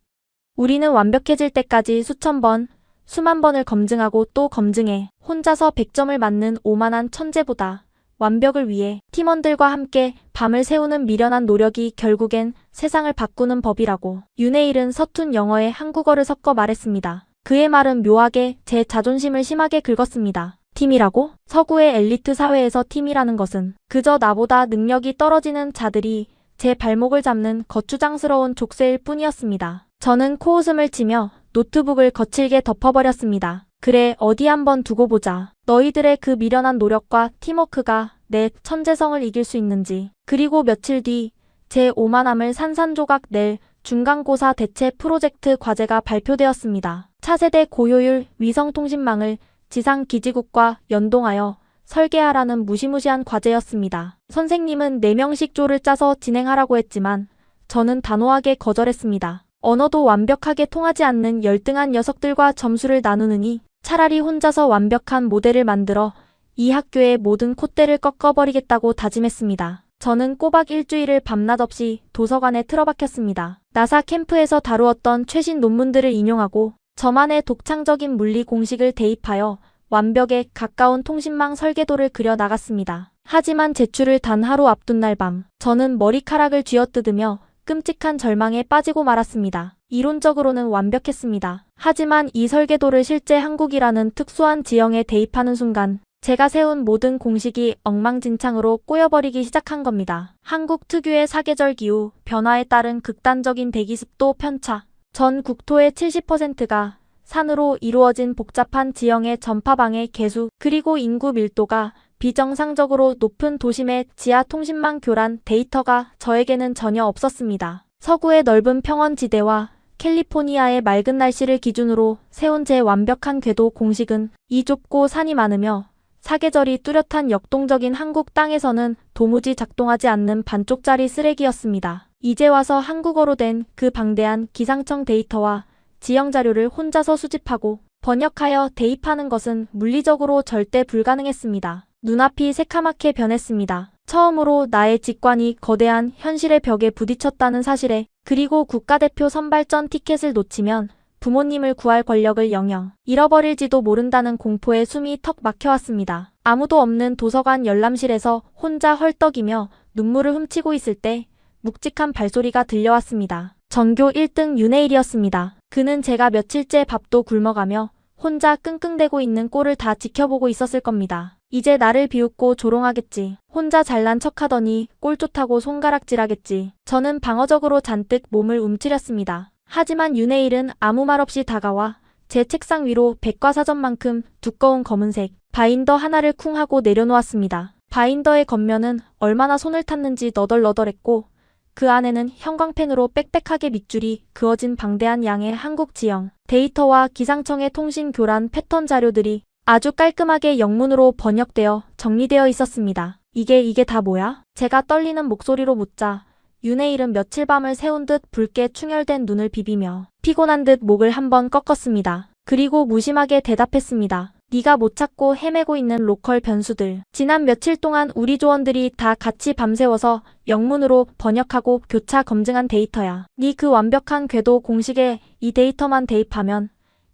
[SPEAKER 2] 우리는 완벽해질 때까지 수천 번, 수만 번을 검증하고 또 검증해. 혼자서 100점을 맞는 오만한 천재보다 완벽을 위해 팀원들과 함께 밤을 새우는 미련한 노력이 결국엔 세상을 바꾸는 법이라고. 윤혜일은 서툰 영어에 한국어를 섞어 말했습니다. 그의 말은 묘하게 제 자존심을 심하게 긁었습니다. 팀이라고? 서구의 엘리트 사회에서 팀이라는 것은 그저 나보다 능력이 떨어지는 자들이 제 발목을 잡는 거추장스러운 족쇄일 뿐이었습니다. 저는 코웃음을 치며 노트북을 거칠게 덮어버렸습니다. 그래, 어디 한번 두고 보자. 너희들의 그 미련한 노력과 팀워크가 내 천재성을 이길 수 있는지. 그리고 며칠 뒤 제 오만함을 산산조각 낼 중간고사 대체 프로젝트 과제가 발표되었습니다. 차세대 고효율 위성통신망을 지상기지국과 연동하여 설계하라는 무시무시한 과제였습니다. 선생님은 4명씩 조를 짜서 진행하라고 했지만 저는 단호하게 거절했습니다. 언어도 완벽하게 통하지 않는 열등한 녀석들과 점수를 나누느니 차라리 혼자서 완벽한 모델을 만들어 이 학교의 모든 콧대를 꺾어버리겠다고 다짐했습니다. 저는 꼬박 일주일을 밤낮 없이 도서관에 틀어박혔습니다. 나사 캠프에서 다루었던 최신 논문들을 인용하고 저만의 독창적인 물리 공식을 대입하여 완벽에 가까운 통신망 설계도를 그려 나갔습니다. 하지만 제출을 단 하루 앞둔 날 밤, 저는 머리카락을 쥐어뜯으며 끔찍한 절망에 빠지고 말았습니다. 이론적으로는 완벽했습니다. 하지만 이 설계도를 실제 한국이라는 특수한 지형에 대입하는 순간 제가 세운 모든 공식이 엉망진창으로 꼬여버리기 시작한 겁니다. 한국 특유의 사계절 기후, 변화에 따른 극단적인 대기습도 편차, 전 국토의 70%가 산으로 이루어진 복잡한 지형의 전파방의 개수, 그리고 인구 밀도가 비정상적으로 높은 도심의 지하 통신망 교란 데이터가 저에게는 전혀 없었습니다. 서구의 넓은 평원지대와 캘리포니아의 맑은 날씨를 기준으로 세운 제 완벽한 궤도 공식은 이 좁고 산이 많으며 사계절이 뚜렷한 역동적인 한국 땅에서는 도무지 작동하지 않는 반쪽짜리 쓰레기였습니다. 이제 와서 한국어로 된 그 방대한 기상청 데이터와 지형 자료를 혼자서 수집하고 번역하여 대입하는 것은 물리적으로 절대 불가능했습니다. 눈앞이 새카맣게 변했습니다. 처음으로 나의 직관이 거대한 현실의 벽에 부딪혔다는 사실에, 그리고 국가대표 선발전 티켓을 놓치면 부모님을 구할 권력을 영영 잃어버릴지도 모른다는 공포에 숨이 턱 막혀왔습니다. 아무도 없는 도서관 열람실에서 혼자 헐떡이며 눈물을 훔치고 있을 때 묵직한 발소리가 들려왔습니다. 전교 1등 윤혜일이었습니다. 그는 제가 며칠째 밥도 굶어가며 혼자 끙끙대고 있는 꼴을 다 지켜보고 있었을 겁니다. 이제 나를 비웃고 조롱하겠지. 혼자 잘난 척하더니 꼴 좋다고 손가락질하겠지. 저는 방어적으로 잔뜩 몸을 움츠렸습니다. 하지만 윤혜일은 아무 말 없이 다가와 제 책상 위로 백과사전만큼 두꺼운 검은색 바인더 하나를 쿵 하고 내려놓았습니다. 바인더의 겉면은 얼마나 손을 탔는지 너덜너덜했고 그 안에는 형광펜으로 빽빽하게 밑줄이 그어진 방대한 양의 한국 지형 데이터와 기상청의 통신 교란 패턴 자료들이 아주 깔끔하게 영문으로 번역되어 정리되어 있었습니다. 이게 다 뭐야? 제가 떨리는 목소리로 묻자 윤혜일은 며칠 밤을 새운 듯 붉게 충혈된 눈을 비비며 피곤한 듯 목을 한번 꺾었습니다. 그리고 무심하게 대답했습니다. 네가 못 찾고 헤매고 있는 로컬 변수들. 지난 며칠 동안 우리 조원들이 다 같이 밤새워서 영문으로 번역하고 교차 검증한 데이터야. 네 그 완벽한 궤도 공식에 이 데이터만 대입하면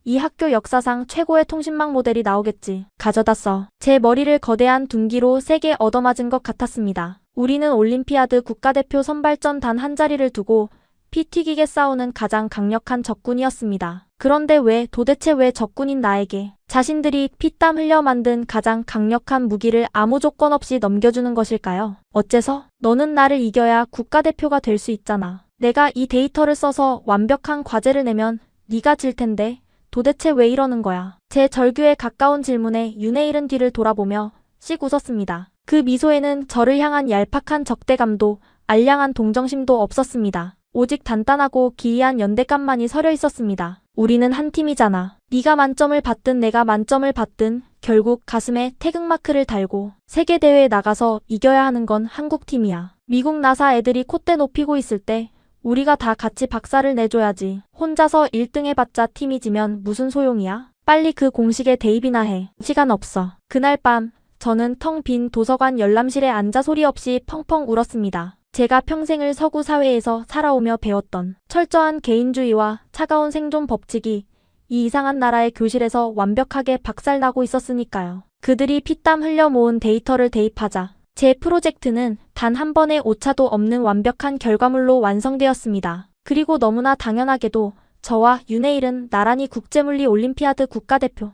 [SPEAKER 2] 이 학교 역사상 최고의 통신망 모델이 나오겠지. 가져다 써. 제 머리를 거대한 둔기로 세게 얻어맞은 것 같았습니다. 우리는 올림피아드 국가대표 선발전 단 한 자리를 두고 피 튀기게 싸우는 가장 강력한 적군이었습니다. 그런데 도대체 왜 적군인 나에게 자신들이 피땀 흘려 만든 가장 강력한 무기를 아무 조건 없이 넘겨주는 것일까요? 어째서? 너는 나를 이겨야 국가대표가 될 수 있잖아. 내가 이 데이터를 써서 완벽한 과제를 내면 네가 질 텐데 도대체 왜 이러는 거야? 제 절규에 가까운 질문에 윤혜일은 뒤를 돌아보며 씩 웃었습니다. 그 미소에는 저를 향한 얄팍한 적대감도 알량한 동정심도 없었습니다. 오직 단단하고 기이한 연대감만이 서려 있었습니다. 우리는 한 팀이잖아. 네가 만점을 받든 내가 만점을 받든 결국 가슴에 태극마크를 달고 세계대회에 나가서 이겨야 하는 건 한국팀이야. 미국 나사 애들이 콧대 높이고 있을 때 우리가 다 같이 박살을 내줘야지. 혼자서 1등 해봤자 팀이 지면 무슨 소용이야? 빨리 그 공식에 대입이나 해. 시간 없어. 그날 밤 저는 텅 빈 도서관 열람실에 앉아 소리 없이 펑펑 울었습니다. 제가 평생을 서구 사회에서 살아오며 배웠던 철저한 개인주의와 차가운 생존 법칙이 이 이상한 나라의 교실에서 완벽하게 박살나고 있었으니까요. 그들이 피땀 흘려 모은 데이터를 대입하자 제 프로젝트는 단 한 번의 오차도 없는 완벽한 결과물로 완성되었습니다. 그리고 너무나 당연하게도 저와 윤혜일은 나란히 국제물리 올림피아드 국가대표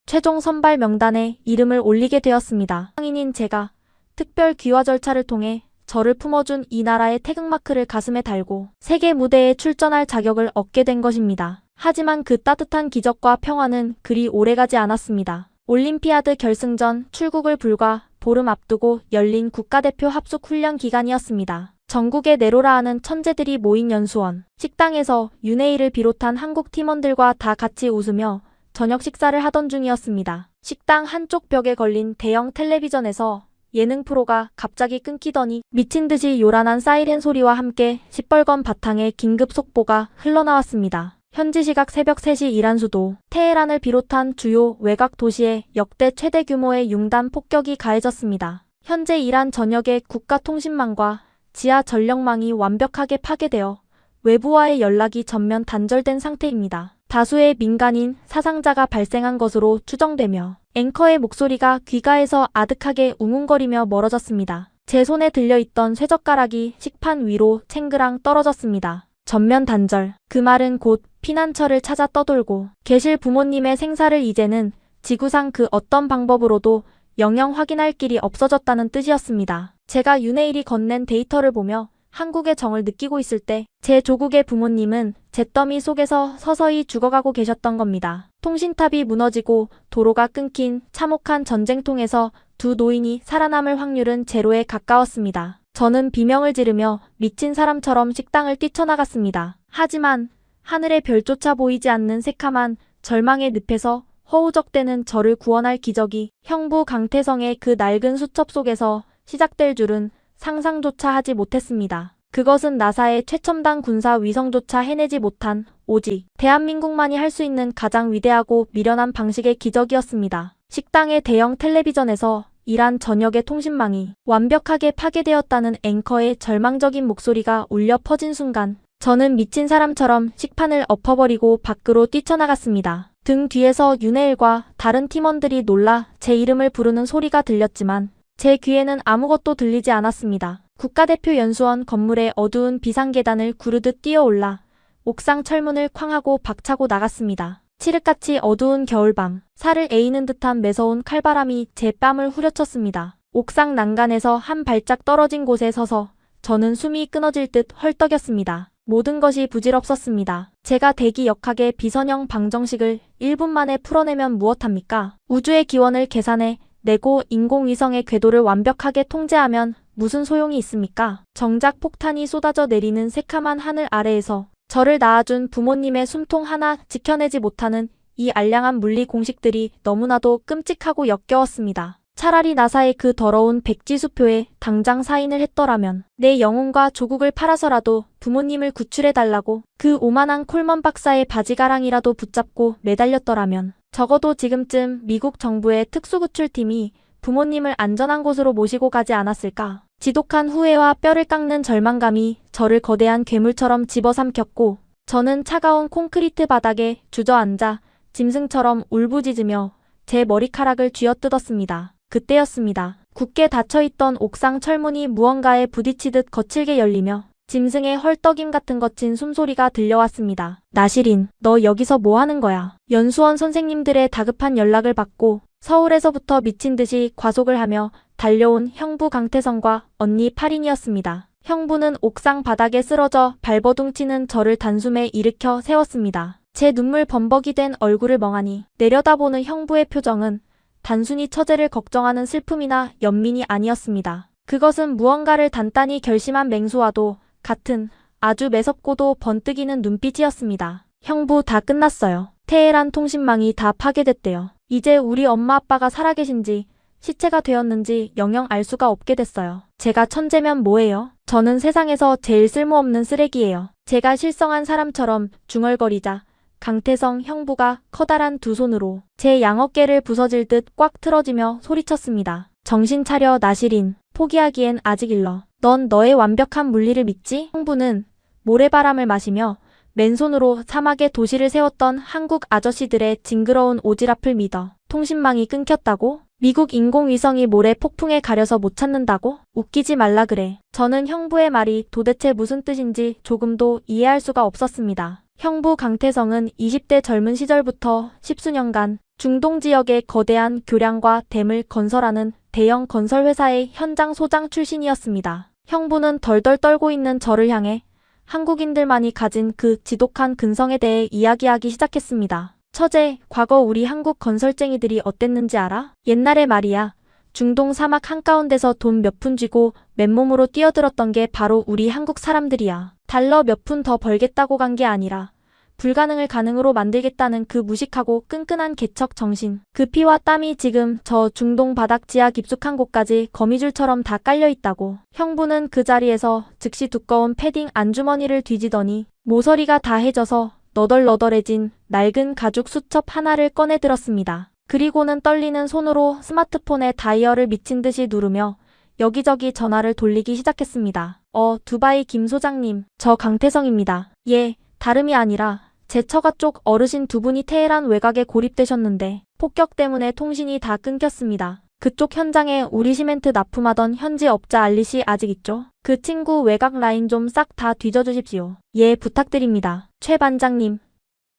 [SPEAKER 2] 최종 선발 명단에 이름을 올리게 되었습니다. 상인인 제가 특별 귀화 절차를 통해 저를 품어준 이 나라의 태극마크를 가슴에 달고 세계 무대에 출전할 자격을 얻게 된 것입니다. 하지만 그 따뜻한 기적과 평화는 그리 오래가지 않았습니다. 올림피아드 결승전 출국을 불과 보름 앞두고 열린 국가대표 합숙 훈련 기간이었습니다. 전국에 내로라 하는 천재들이 모인 연수원 식당에서 윤혜일을 비롯한 한국 팀원들과 다 같이 웃으며 저녁 식사를 하던 중이었습니다. 식당 한쪽 벽에 걸린 대형 텔레비전에서 예능 프로가 갑자기 끊기더니 미친 듯이 요란한 사이렌 소리와 함께 시뻘건 바탕에 긴급 속보가 흘러나왔습니다. 현지 시각 새벽 3시 이란 수도 테헤란을 비롯한 주요 외곽 도시에 역대 최대 규모의 융단 폭격이 가해졌습니다. 현재 이란 전역의 국가통신망과 지하 전력망이 완벽하게 파괴되어 외부와의 연락이 전면 단절된 상태입니다. 다수의 민간인 사상자가 발생한 것으로 추정되며 앵커의 목소리가 귀가에서 아득하게 웅웅거리며 멀어졌습니다. 제 손에 들려있던 쇠젓가락이 식판 위로 챙그랑 떨어졌습니다. 전면 단절. 그 말은 곧 피난처를 찾아 떠돌고 계실 부모님의 생사를 이제는 지구상 그 어떤 방법으로도 영영 확인할 길이 없어졌다는 뜻이었습니다. 제가 윤혜일이 건넨 데이터를 보며 한국의 정을 느끼고 있을 때 제 조국의 부모님은 잿더미 속에서 서서히 죽어가고 계셨던 겁니다. 통신탑이 무너지고 도로가 끊긴 참혹한 전쟁통에서 두 노인이 살아남을 확률은 제로에 가까웠습니다. 저는 비명을 지르며 미친 사람처럼 식당을 뛰쳐나갔습니다. 하지만 하늘의 별조차 보이지 않는 새카만 절망의 늪에서 허우적대는 저를 구원할 기적이 형부 강태성의 그 낡은 수첩 속에서 시작될 줄은 상상조차 하지 못했습니다. 그것은 나사의 최첨단 군사 위성조차 해내지 못한 오직 대한민국만이 할 수 있는 가장 위대하고 미련한 방식의 기적이었습니다. 식당의 대형 텔레비전에서 이란 전역의 통신망이 완벽하게 파괴되었다는 앵커의 절망적인 목소리가 울려 퍼진 순간 저는 미친 사람처럼 식판을 엎어버리고 밖으로 뛰쳐나갔습니다. 등 뒤에서 윤혜일과 다른 팀원들이 놀라 제 이름을 부르는 소리가 들렸지만 제 귀에는 아무것도 들리지 않았습니다. 국가대표 연수원 건물의 어두운 비상계단을 구르듯 뛰어올라 옥상 철문을 쾅하고 박차고 나갔습니다. 칠흑같이 어두운 겨울밤, 살을 에이는 듯한 매서운 칼바람이 제 뺨을 후려쳤습니다. 옥상 난간에서 한 발짝 떨어진 곳에 서서 저는 숨이 끊어질 듯 헐떡였습니다. 모든 것이 부질없었습니다. 제가 대기역학의 비선형 방정식을 1분 만에 풀어내면 무엇합니까? 우주의 기원을 계산해 내고 인공위성의 궤도를 완벽하게 통제하면 무슨 소용이 있습니까? 정작 폭탄이 쏟아져 내리는 새카만 하늘 아래에서 저를 낳아준 부모님의 숨통 하나 지켜내지 못하는 이 알량한 물리 공식들이 너무나도 끔찍하고 역겨웠습니다. 차라리 나사의 그 더러운 백지수표에 당장 사인을 했더라면 내 영혼과 조국을 팔아서라도 부모님을 구출해달라고 그 오만한 콜먼 박사의 바지가랑이라도 붙잡고 매달렸더라면 적어도 지금쯤 미국 정부의 특수구출팀이 부모님을 안전한 곳으로 모시고 가지 않았을까. 지독한 후회와 뼈를 깎는 절망감이 저를 거대한 괴물처럼 집어삼켰고 저는 차가운 콘크리트 바닥에 주저앉아 짐승처럼 울부짖으며 제 머리카락을 쥐어뜯었습니다. 그때였습니다. 굳게 닫혀있던 옥상 철문이 무언가에 부딪히듯 거칠게 열리며 짐승의 헐떡임 같은 거친 숨소리가 들려왔습니다. 나시린, 너 여기서 뭐 하는 거야? 연수원 선생님들의 다급한 연락을 받고 서울에서부터 미친 듯이 과속을 하며 달려온 형부 강태성과 언니 파린이었습니다. 형부는 옥상 바닥에 쓰러져 발버둥치는 저를 단숨에 일으켜 세웠습니다. 제 눈물 범벅이 된 얼굴을 멍하니 내려다보는 형부의 표정은 단순히 처제를 걱정하는 슬픔이나 연민이 아니었습니다. 그것은 무언가를 단단히 결심한 맹수와도 같은 아주 매섭고도 번뜩이는 눈빛이었습니다. 형부 다 끝났어요. 테헤란 통신망이 다 파괴됐대요. 이제 우리 엄마 아빠가 살아계신지 시체가 되었는지 영영 알 수가 없게 됐어요. 제가 천재면 뭐예요? 저는 세상에서 제일 쓸모없는 쓰레기예요. 제가 실성한 사람처럼 중얼거리자 강태성 형부가 커다란 두 손으로 제 양어깨를 부서질 듯 꽉 틀어지며 소리쳤습니다. 정신 차려 나시린. 포기하기엔 아직 일러. 넌 너의 완벽한 물리를 믿지? 형부는 모래바람을 마시며 맨손으로 사막에 도시를 세웠던 한국 아저씨들의 징그러운 오지랖을 믿어 통신망이 끊겼다고? 미국 인공위성이 모래 폭풍에 가려서 못 찾는다고? 웃기지 말라 그래. 저는 형부의 말이 도대체 무슨 뜻인지 조금도 이해할 수가 없었습니다. 형부 강태성은 20대 젊은 시절부터 십수년간 중동 지역의 거대한 교량과 댐을 건설하는 대형 건설회사의 현장 소장 출신이었습니다. 형부는 덜덜 떨고 있는 저를 향해 한국인들만이 가진 그 지독한 근성에 대해 이야기하기 시작했습니다. 처제, 과거 우리 한국 건설쟁이들이 어땠는지 알아? 옛날에 말이야. 중동 사막 한가운데서 돈 몇 푼 쥐고 맨몸으로 뛰어들었던 게 바로 우리 한국 사람들이야. 달러 몇 푼 더 벌겠다고 간 게 아니라 불가능을 가능으로 만들겠다는 그 무식하고 끈끈한 개척 정신. 그 피와 땀이 지금 저 중동 바닥 지하 깊숙한 곳까지 거미줄처럼 다 깔려있다고. 형부는 그 자리에서 즉시 두꺼운 패딩 안주머니를 뒤지더니 모서리가 다 해져서 너덜너덜해진 낡은 가죽 수첩 하나를 꺼내 들었습니다. 그리고는 떨리는 손으로 스마트폰의 다이얼을 미친 듯이 누르며 여기저기 전화를 돌리기 시작했습니다. 두바이 김 소장님, 저 강태성입니다. 예, 다름이 아니라 제 처가 쪽 어르신 두 분이 테헤란 외곽에 고립되셨는데 폭격 때문에 통신이 다 끊겼습니다. 그쪽 현장에 우리 시멘트 납품하던 현지 업자 알리씨 아직 있죠? 그 친구 외곽 라인 좀 싹 다 뒤져주십시오. 예, 부탁드립니다. 최 반장님.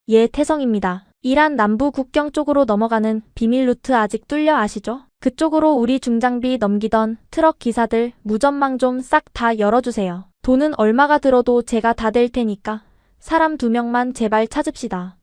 [SPEAKER 2] 예, 태성입니다. 이란 남부 국경 쪽으로 넘어가는 비밀 루트 아직 뚫려 아시죠? 그쪽으로 우리 중장비 넘기던 트럭 기사들 무전망 좀 싹 다 열어주세요. 돈은 얼마가 들어도 제가 다 댈 테니까 사람 2명만 제발 찾읍시다.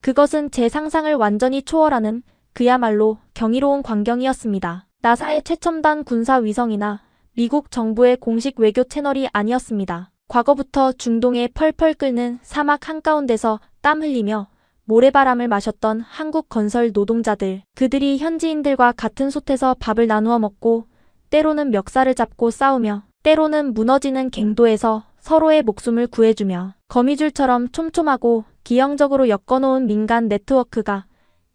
[SPEAKER 2] 그것은 제 상상을 완전히 초월하는 그야말로 경이로운 광경이었습니다. 나사의 최첨단 군사 위성이나 미국 정부의 공식 외교 채널이 아니었습니다. 과거부터 중동에 펄펄 끓는 사막 한가운데서 땀 흘리며 모래바람을 마셨던 한국 건설 노동자들, 그들이 현지인들과 같은 솥에서 밥을 나누어 먹고 때로는 멱살을 잡고 싸우며 때로는 무너지는 갱도에서 서로의 목숨을 구해주며 거미줄처럼 촘촘하고 기형적으로 엮어놓은 민간 네트워크가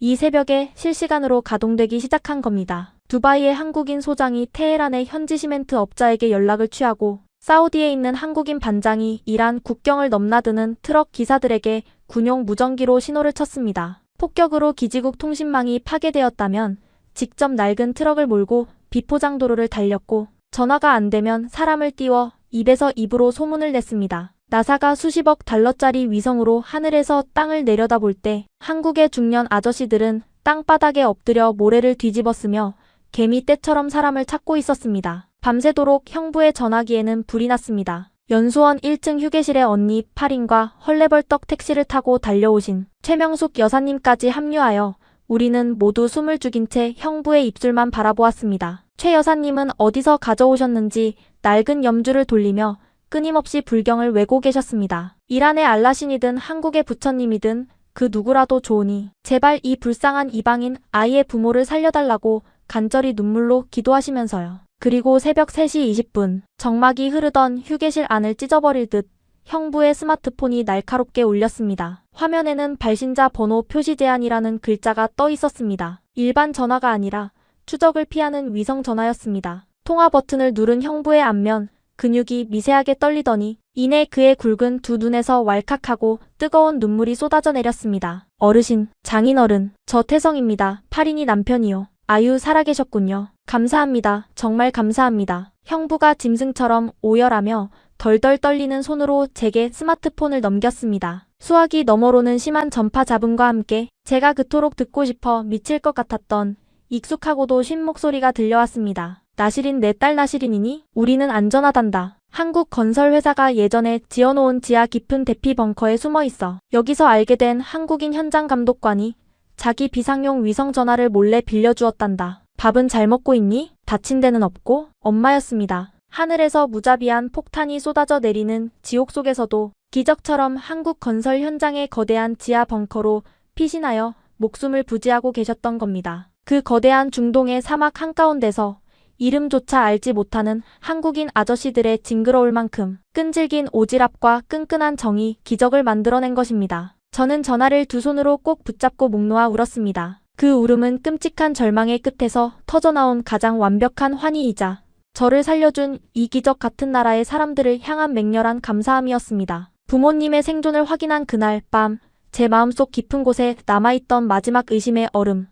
[SPEAKER 2] 이 새벽에 실시간으로 가동되기 시작한 겁니다. 두바이의 한국인 소장이 테헤란의 현지 시멘트 업자에게 연락을 취하고 사우디에 있는 한국인 반장이 이란 국경을 넘나드는 트럭 기사들에게 군용 무전기로 신호를 쳤습니다. 폭격으로 기지국 통신망이 파괴되었다면 직접 낡은 트럭을 몰고 비포장도로를 달렸고 전화가 안 되면 사람을 띄워 입에서 입으로 소문을 냈습니다. 나사가 수십억 달러짜리 위성으로 하늘에서 땅을 내려다볼 때 한국의 중년 아저씨들은 땅바닥에 엎드려 모래를 뒤집었으며 개미떼처럼 사람을 찾고 있었습니다. 밤새도록 형부의 전화기에는 불이 났습니다. 연수원 1층 휴게실에 언니 8인과 헐레벌떡 택시를 타고 달려오신 최명숙 여사님까지 합류하여 우리는 모두 숨을 죽인 채 형부의 입술만 바라보았습니다. 최 여사님은 어디서 가져오셨는지 낡은 염주를 돌리며 끊임없이 불경을 외고 계셨습니다. 이란의 알라신이든 한국의 부처님이든 그 누구라도 좋으니 제발 이 불쌍한 이방인 아이의 부모를 살려달라고 간절히 눈물로 기도하시면서요. 그리고 새벽 3시 20분 정막이 흐르던 휴게실 안을 찢어버릴 듯 형부의 스마트폰이 날카롭게 울렸습니다. 화면에는 발신자 번호 표시 제한이라는 글자가 떠 있었습니다. 일반 전화가 아니라 추적을 피하는 위성 전화였습니다. 통화 버튼을 누른 형부의 안면 근육이 미세하게 떨리더니 이내 그의 굵은 두 눈에서 왈칵하고 뜨거운 눈물이 쏟아져 내렸습니다. 어르신, 장인어른, 저 태성입니다. 8인이 남편이요. 아유, 살아계셨군요. 감사합니다. 정말 감사합니다. 형부가 짐승처럼 오열하며 덜덜 떨리는 손으로 제게 스마트폰을 넘겼습니다. 수화기 너머로는 심한 전파 잡음과 함께 제가 그토록 듣고 싶어 미칠 것 같았던 익숙하고도 쉰 목소리가 들려왔습니다. 나시린 내 딸 나시린이니? 우리는 안전하단다. 한국 건설 회사가 예전에 지어놓은 지하 깊은 대피 벙커에 숨어있어. 여기서 알게 된 한국인 현장 감독관이 자기 비상용 위성 전화를 몰래 빌려주었단다. 밥은 잘 먹고 있니? 다친 데는 없고? 엄마였습니다. 하늘에서 무자비한 폭탄이 쏟아져 내리는 지옥 속에서도 기적처럼 한국 건설 현장의 거대한 지하 벙커로 피신하여 목숨을 부지하고 계셨던 겁니다. 그 거대한 중동의 사막 한가운데서 이름조차 알지 못하는 한국인 아저씨들의 징그러울 만큼 끈질긴 오지랖과 끈끈한 정이 기적을 만들어낸 것입니다. 저는 전화를 두 손으로 꼭 붙잡고 목 놓아 울었습니다. 그 울음은 끔찍한 절망의 끝에서 터져나온 가장 완벽한 환희이자 저를 살려준 이 기적 같은 나라의 사람들을 향한 맹렬한 감사함이었습니다. 부모님의 생존을 확인한 그날 밤, 제 마음속 깊은 곳에 남아있던 마지막 의심의 얼음.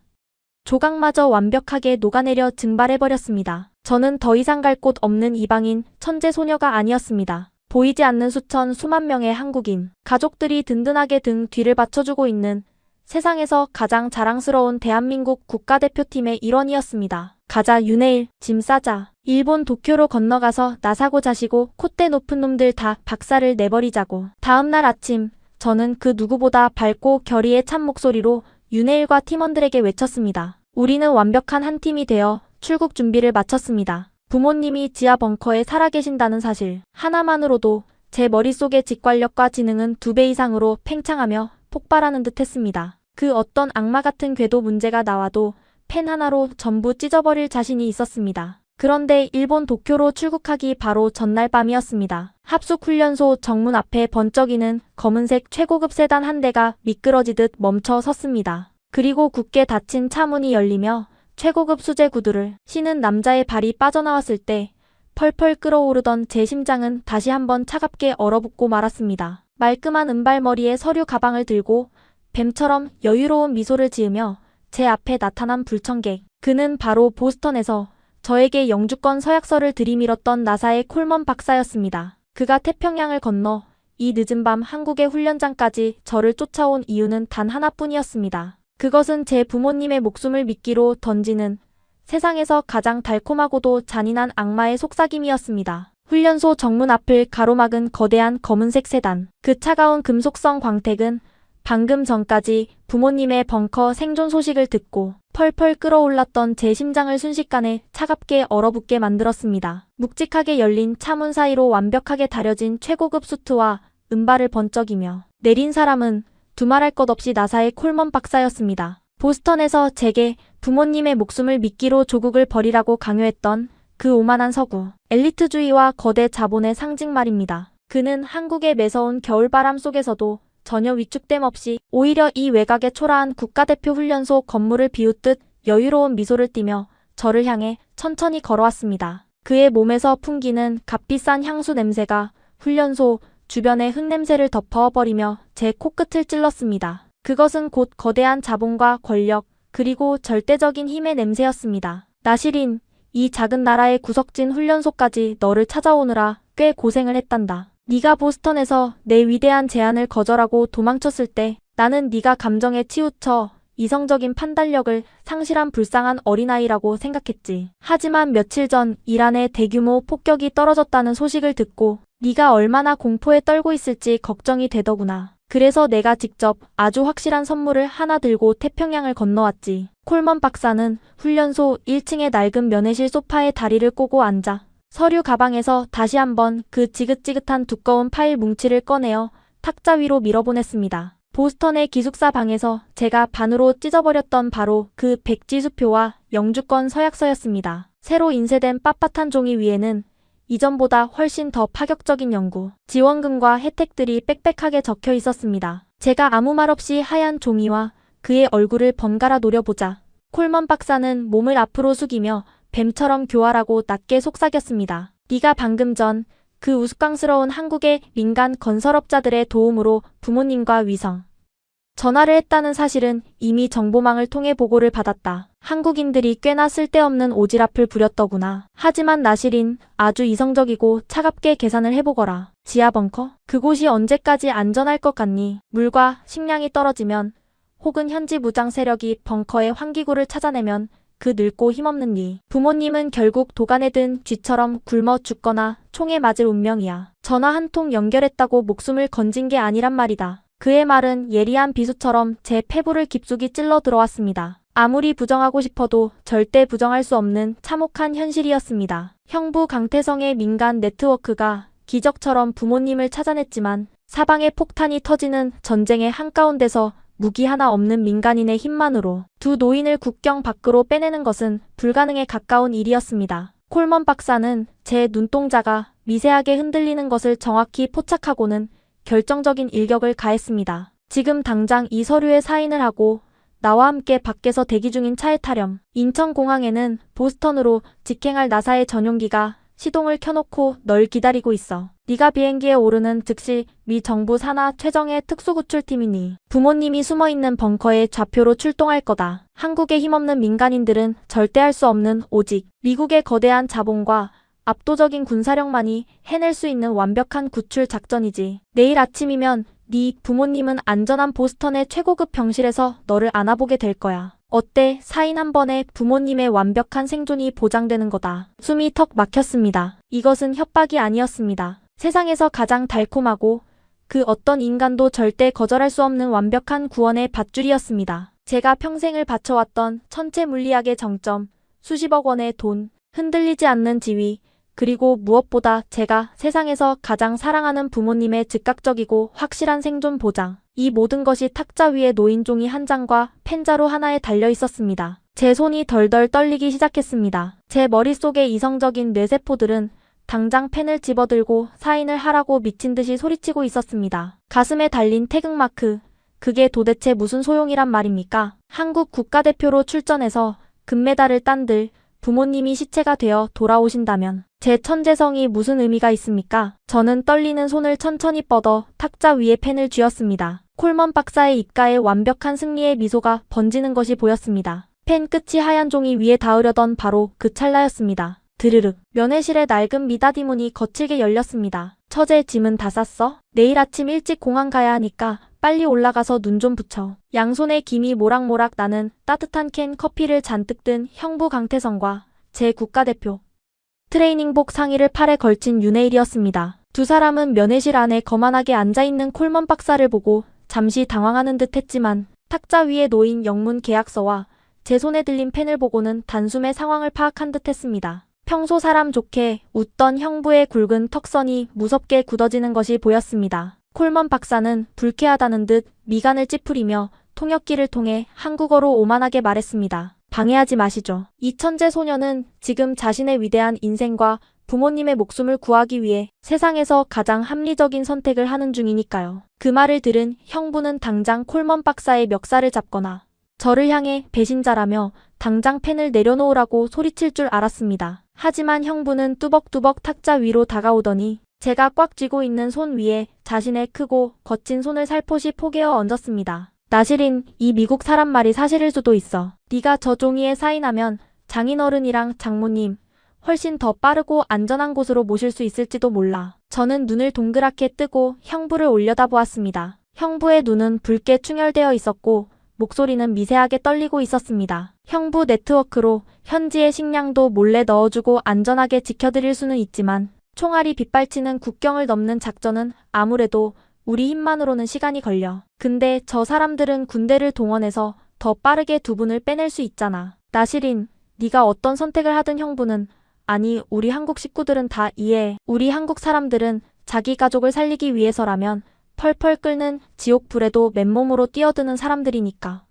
[SPEAKER 2] 조각마저 완벽하게 녹아내려 증발해버렸습니다. 저는 더 이상 갈 곳 없는 이방인 천재 소녀가 아니었습니다. 보이지 않는 수만 명의 한국인, 가족들이 든든하게 등 뒤를 받쳐주고 있는 세상에서 가장 자랑스러운 대한민국 국가대표팀의 일원이었습니다. 가자 윤해일, 짐 싸자. 일본 도쿄로 건너가서 나사고 자시고 콧대 높은 놈들 다 박살을 내버리자고. 다음날 아침, 저는 그 누구보다 밝고 결의에 찬 목소리로 윤해일과 팀원들에게 외쳤습니다. 우리는 완벽한 한 팀이 되어 출국 준비를 마쳤습니다. 부모님이 지하 벙커에 살아계신다는 사실 하나만으로도 제 머릿속의 직관력과 지능은 2배 이상으로 팽창하며 폭발하는 듯 했습니다. 그 어떤 악마 같은 궤도 문제가 나와도 펜 하나로 전부 찢어버릴 자신이 있었습니다. 그런데 일본 도쿄로 출국하기 바로 전날 밤이었습니다. 합숙훈련소 정문 앞에 번쩍이는 검은색 최고급 세단 한 대가 미끄러지듯 멈춰 섰습니다. 그리고 굳게 닫힌 차 문이 열리며 최고급 수제 구두를 신은 남자의 발이 빠져나왔을 때 펄펄 끓어오르던 제 심장은 다시 한번 차갑게 얼어붙고 말았습니다. 말끔한 은발머리에 서류 가방을 들고 뱀처럼 여유로운 미소를 지으며 제 앞에 나타난 불청객. 그는 바로 보스턴에서 저에게 영주권 서약서를 들이밀었던 나사의 콜먼 박사였습니다. 그가 태평양을 건너 이 늦은 밤 한국의 훈련장까지 저를 쫓아온 이유는 단 하나뿐이었습니다. 그것은 제 부모님의 목숨을 미끼로 던지는 세상에서 가장 달콤하고도 잔인한 악마의 속삭임이었습니다. 훈련소 정문 앞을 가로막은 거대한 검은색 세단. 그 차가운 금속성 광택은 방금 전까지 부모님의 벙커 생존 소식을 듣고 펄펄 끓어올랐던 제 심장을 순식간에 차갑게 얼어붙게 만들었습니다. 묵직하게 열린 차문 사이로 완벽하게 다려진 최고급 수트와 은발을 번쩍이며 내린 사람은 두말할 것 없이 나사의 콜먼 박사였습니다. 보스턴에서 제게 부모님의 목숨을 미끼로 조국을 버리라고 강요했던 그 오만한 서구, 엘리트주의와 거대 자본의 상징 말입니다. 그는 한국의 매서운 겨울바람 속에서도 전혀 위축됨 없이 오히려 이 외곽의 초라한 국가대표 훈련소 건물을 비웃듯 여유로운 미소를 띠며 저를 향해 천천히 걸어왔습니다. 그의 몸에서 풍기는 값비싼 향수 냄새가 훈련소 주변의 흙냄새를 덮어버리며 제 코끝을 찔렀습니다. 그것은 곧 거대한 자본과 권력, 그리고 절대적인 힘의 냄새였습니다. 나시린, 이 작은 나라의 구석진 훈련소까지 너를 찾아오느라 꽤 고생을 했단다. 네가 보스턴에서 내 위대한 제안을 거절하고 도망쳤을 때 나는 네가 감정에 치우쳐 이성적인 판단력을 상실한 불쌍한 어린아이라고 생각했지. 하지만 며칠 전 이란의 대규모 폭격이 떨어졌다는 소식을 듣고 네가 얼마나 공포에 떨고 있을지 걱정이 되더구나. 그래서 내가 직접 아주 확실한 선물을 하나 들고 태평양을 건너왔지. 콜먼 박사는 훈련소 1층의 낡은 면회실 소파에 다리를 꼬고 앉아 서류 가방에서 다시 한번 그 지긋지긋한 두꺼운 파일 뭉치를 꺼내어 탁자 위로 밀어보냈습니다. 보스턴의 기숙사 방에서 제가 반으로 찢어버렸던 바로 그 백지수표와 영주권 서약서였습니다. 새로 인쇄된 빳빳한 종이 위에는 이전보다 훨씬 더 파격적인 연구, 지원금과 혜택들이 빽빽하게 적혀 있었습니다. 제가 아무 말 없이 하얀 종이와 그의 얼굴을 번갈아 노려보자 콜먼 박사는 몸을 앞으로 숙이며 뱀처럼 교활하고 낮게 속삭였습니다. 네가 방금 전 그 우스꽝스러운 한국의 민간 건설업자들의 도움으로 부모님과 위성 전화를 했다는 사실은 이미 정보망을 통해 보고를 받았다. 한국인들이 꽤나 쓸데없는 오지랖을 부렸더구나. 하지만 나시린, 아주 이성적이고 차갑게 계산을 해보거라. 지하 벙커? 그곳이 언제까지 안전할 것 같니? 물과 식량이 떨어지면 혹은 현지 무장 세력이 벙커의 환기구를 찾아내면 그 늙고 힘없는 네 부모님은 결국 도간에 든 쥐처럼 굶어 죽거나 총에 맞을 운명이야. 전화 한 통 연결했다고 목숨을 건진 게 아니란 말이다. 그의 말은 예리한 비수처럼 제 폐부를 깊숙이 찔러 들어왔습니다. 아무리 부정하고 싶어도 절대 부정할 수 없는 참혹한 현실이었습니다. 형부 강태성의 민간 네트워크가 기적처럼 부모님을 찾아냈지만 사방에 폭탄이 터지는 전쟁의 한가운데서 무기 하나 없는 민간인의 힘만으로 두 노인을 국경 밖으로 빼내는 것은 불가능에 가까운 일이었습니다. 콜먼 박사는 제 눈동자가 미세하게 흔들리는 것을 정확히 포착하고는 결정적인 일격을 가했습니다. 지금 당장 이 서류에 사인을 하고 나와 함께 밖에서 대기 중인 차에 타렴. 인천공항에는 보스턴으로 직행할 나사의 전용기가 시동을 켜놓고 널 기다리고 있어. 네가 비행기에 오르는 즉시 미 정부 산하 최정예 특수구출팀이니 부모님이 숨어있는 벙커에 좌표로 출동할 거다. 한국의 힘없는 민간인들은 절대 할 수 없는 오직 미국의 거대한 자본과 압도적인 군사력만이 해낼 수 있는 완벽한 구출 작전이지. 내일 아침이면 네 부모님은 안전한 보스턴의 최고급 병실에서 너를 안아보게 될 거야. 어때? 사인 한 번에 부모님의 완벽한 생존이 보장되는 거다. 숨이 턱 막혔습니다. 이것은 협박이 아니었습니다. 세상에서 가장 달콤하고 그 어떤 인간도 절대 거절할 수 없는 완벽한 구원의 밧줄이었습니다. 제가 평생을 바쳐왔던 천체 물리학의 정점, 수십억 원의 돈, 흔들리지 않는 지위, 그리고 무엇보다 제가 세상에서 가장 사랑하는 부모님의 즉각적이고 확실한 생존 보장. 이 모든 것이 탁자 위에 놓인 종이 한 장과 펜자루 하나에 달려 있었습니다. 제 손이 덜덜 떨리기 시작했습니다. 제 머릿속의 이성적인 뇌세포들은 당장 펜을 집어들고 사인을 하라고 미친 듯이 소리치고 있었습니다. 가슴에 달린 태극마크. 그게 도대체 무슨 소용이란 말입니까? 한국 국가대표로 출전해서 금메달을 딴들 부모님이 시체가 되어 돌아오신다면 제 천재성이 무슨 의미가 있습니까? 저는 떨리는 손을 천천히 뻗어 탁자 위에 펜을 쥐었습니다. 콜먼 박사의 입가에 완벽한 승리의 미소가 번지는 것이 보였습니다. 펜 끝이 하얀 종이 위에 닿으려던 바로 그 찰나였습니다. 드르륵. 면회실의 낡은 미닫이 문이 거칠게 열렸습니다. 처제 짐은 다 쌌어? 내일 아침 일찍 공항 가야 하니까 빨리 올라가서 눈 좀 붙여. 양손에 김이 모락모락 나는 따뜻한 캔 커피를 잔뜩 든 형부 강태성과 제 국가대표 트레이닝복 상의를 팔에 걸친 윤혜일이었습니다. 두 사람은 면회실 안에 거만하게 앉아있는 콜먼 박사를 보고 잠시 당황하는 듯 했지만 탁자 위에 놓인 영문 계약서와 제 손에 들린 펜을 보고는 단숨에 상황을 파악한 듯 했습니다. 평소 사람 좋게 웃던 형부의 굵은 턱선이 무섭게 굳어지는 것이 보였습니다. 콜먼 박사는 불쾌하다는 듯 미간을 찌푸리며 통역기를 통해 한국어로 오만하게 말했습니다. 방해하지 마시죠. 이 천재 소녀는 지금 자신의 위대한 인생과 부모님의 목숨을 구하기 위해 세상에서 가장 합리적인 선택을 하는 중이니까요. 그 말을 들은 형부는 당장 콜먼 박사의 멱살을 잡거나 저를 향해 배신자라며 당장 펜을 내려놓으라고 소리칠 줄 알았습니다. 하지만 형부는 뚜벅뚜벅 탁자 위로 다가오더니 제가 꽉 쥐고 있는 손 위에 자신의 크고 거친 손을 살포시 포개어 얹었습니다. 나시린, 이 미국 사람 말이 사실일 수도 있어. 네가 저 종이에 사인하면 장인어른이랑 장모님 훨씬 더 빠르고 안전한 곳으로 모실 수 있을지도 몰라. 저는 눈을 동그랗게 뜨고 형부를 올려다보았습니다. 형부의 눈은 붉게 충혈되어 있었고 목소리는 미세하게 떨리고 있었습니다. 형부 네트워크로 현지의 식량도 몰래 넣어주고 안전하게 지켜드릴 수는 있지만 총알이 빗발치는 국경을 넘는 작전은 아무래도 우리 힘만으로는 시간이 걸려. 근데 저 사람들은 군대를 동원해서 더 빠르게 두 분을 빼낼 수 있잖아. 나시린, 네가 어떤 선택을 하든 형부는, 아니 우리 한국 식구들은 다 이해해. 우리 한국 사람들은 자기 가족을 살리기 위해서라면 펄펄 끓는 지옥불에도 맨몸으로 뛰어드는 사람들이니까.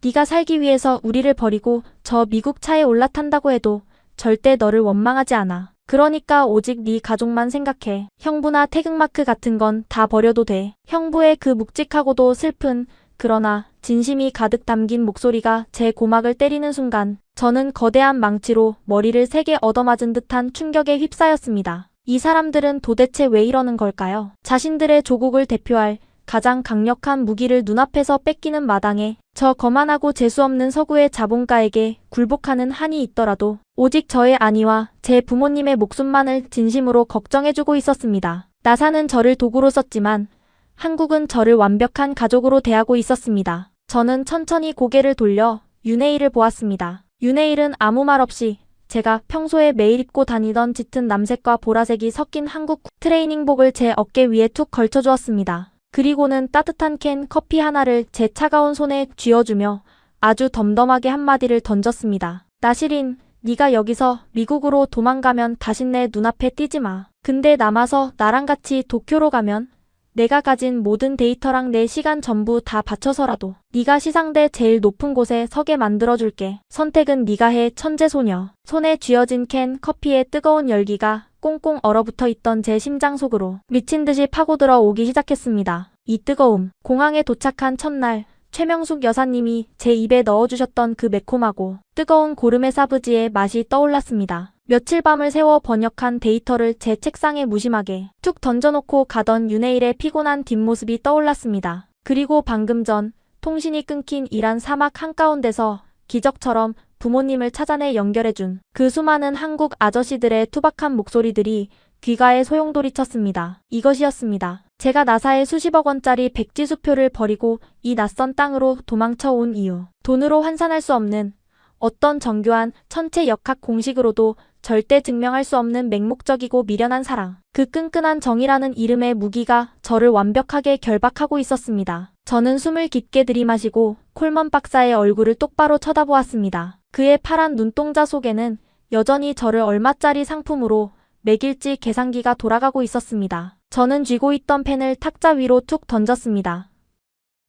[SPEAKER 2] 네가 살기 위해서 우리를 버리고 저 미국 차에 올라탄다고 해도 절대 너를 원망하지 않아. 그러니까 오직 네 가족만 생각해. 형부나 태극마크 같은 건 다 버려도 돼. 형부의 그 묵직하고도 슬픈 그러나 진심이 가득 담긴 목소리가 제 고막을 때리는 순간 저는 거대한 망치로 머리를 세게 얻어맞은 듯한 충격에 휩싸였습니다. 이 사람들은 도대체 왜 이러는 걸까요? 자신들의 조국을 대표할 가장 강력한 무기를 눈앞에서 뺏기는 마당에 저 거만하고 재수없는 서구의 자본가에게 굴복하는 한이 있더라도 오직 저의 안위와 제 부모님의 목숨만을 진심으로 걱정해주고 있었습니다. 나사는 저를 도구로 썼지만 한국은 저를 완벽한 가족으로 대하고 있었습니다. 저는 천천히 고개를 돌려 윤혜일을 보았습니다. 윤혜일은 아무 말 없이 제가 평소에 매일 입고 다니던 짙은 남색과 보라색이 섞인 한국 트레이닝복을 제 어깨 위에 툭 걸쳐주었습니다. 그리고는 따뜻한 캔 커피 하나를 제 차가운 손에 쥐어주며 아주 덤덤하게 한마디를 던졌습니다. 나시린, 네가 여기서 미국으로 도망가면 다신 내 눈앞에 띄지 마. 근데 남아서 나랑 같이 도쿄로 가면 내가 가진 모든 데이터랑 내 시간 전부 다 바쳐서라도 네가 시상대 제일 높은 곳에 서게 만들어줄게. 선택은 네가 해, 천재소녀. 손에 쥐어진 캔 커피의 뜨거운 열기가 꽁꽁 얼어붙어 있던 제 심장 속으로 미친 듯이 파고들어 오기 시작했습니다. 이 뜨거움, 공항에 도착한 첫날 최명숙 여사님이 제 입에 넣어주셨던 그 매콤하고 뜨거운 고르메 사브지의 맛이 떠올랐습니다. 며칠 밤을 새워 번역한 데이터를 제 책상에 무심하게 툭 던져놓고 가던 윤혜일의 피곤한 뒷모습이 떠올랐습니다. 그리고 방금 전 통신이 끊긴 이란 사막 한가운데서 기적처럼 부모님을 찾아내 연결해준 그 수많은 한국 아저씨들의 투박한 목소리들이 귀가에 소용돌이쳤습니다. 이것이었습니다. 제가 나사의 수십억 원짜리 백지수표를 버리고 이 낯선 땅으로 도망쳐 온 이유. 돈으로 환산할 수 없는 어떤 정교한 천체 역학 공식으로도 절대 증명할 수 없는 맹목적이고 미련한 사랑. 그 끈끈한 정이라는 이름의 무기가 저를 완벽하게 결박하고 있었습니다. 저는 숨을 깊게 들이마시고 콜먼 박사의 얼굴을 똑바로 쳐다보았습니다. 그의 파란 눈동자 속에는 여전히 저를 얼마짜리 상품으로 매길지 계산기가 돌아가고 있었습니다. 저는 쥐고 있던 펜을 탁자 위로 툭 던졌습니다.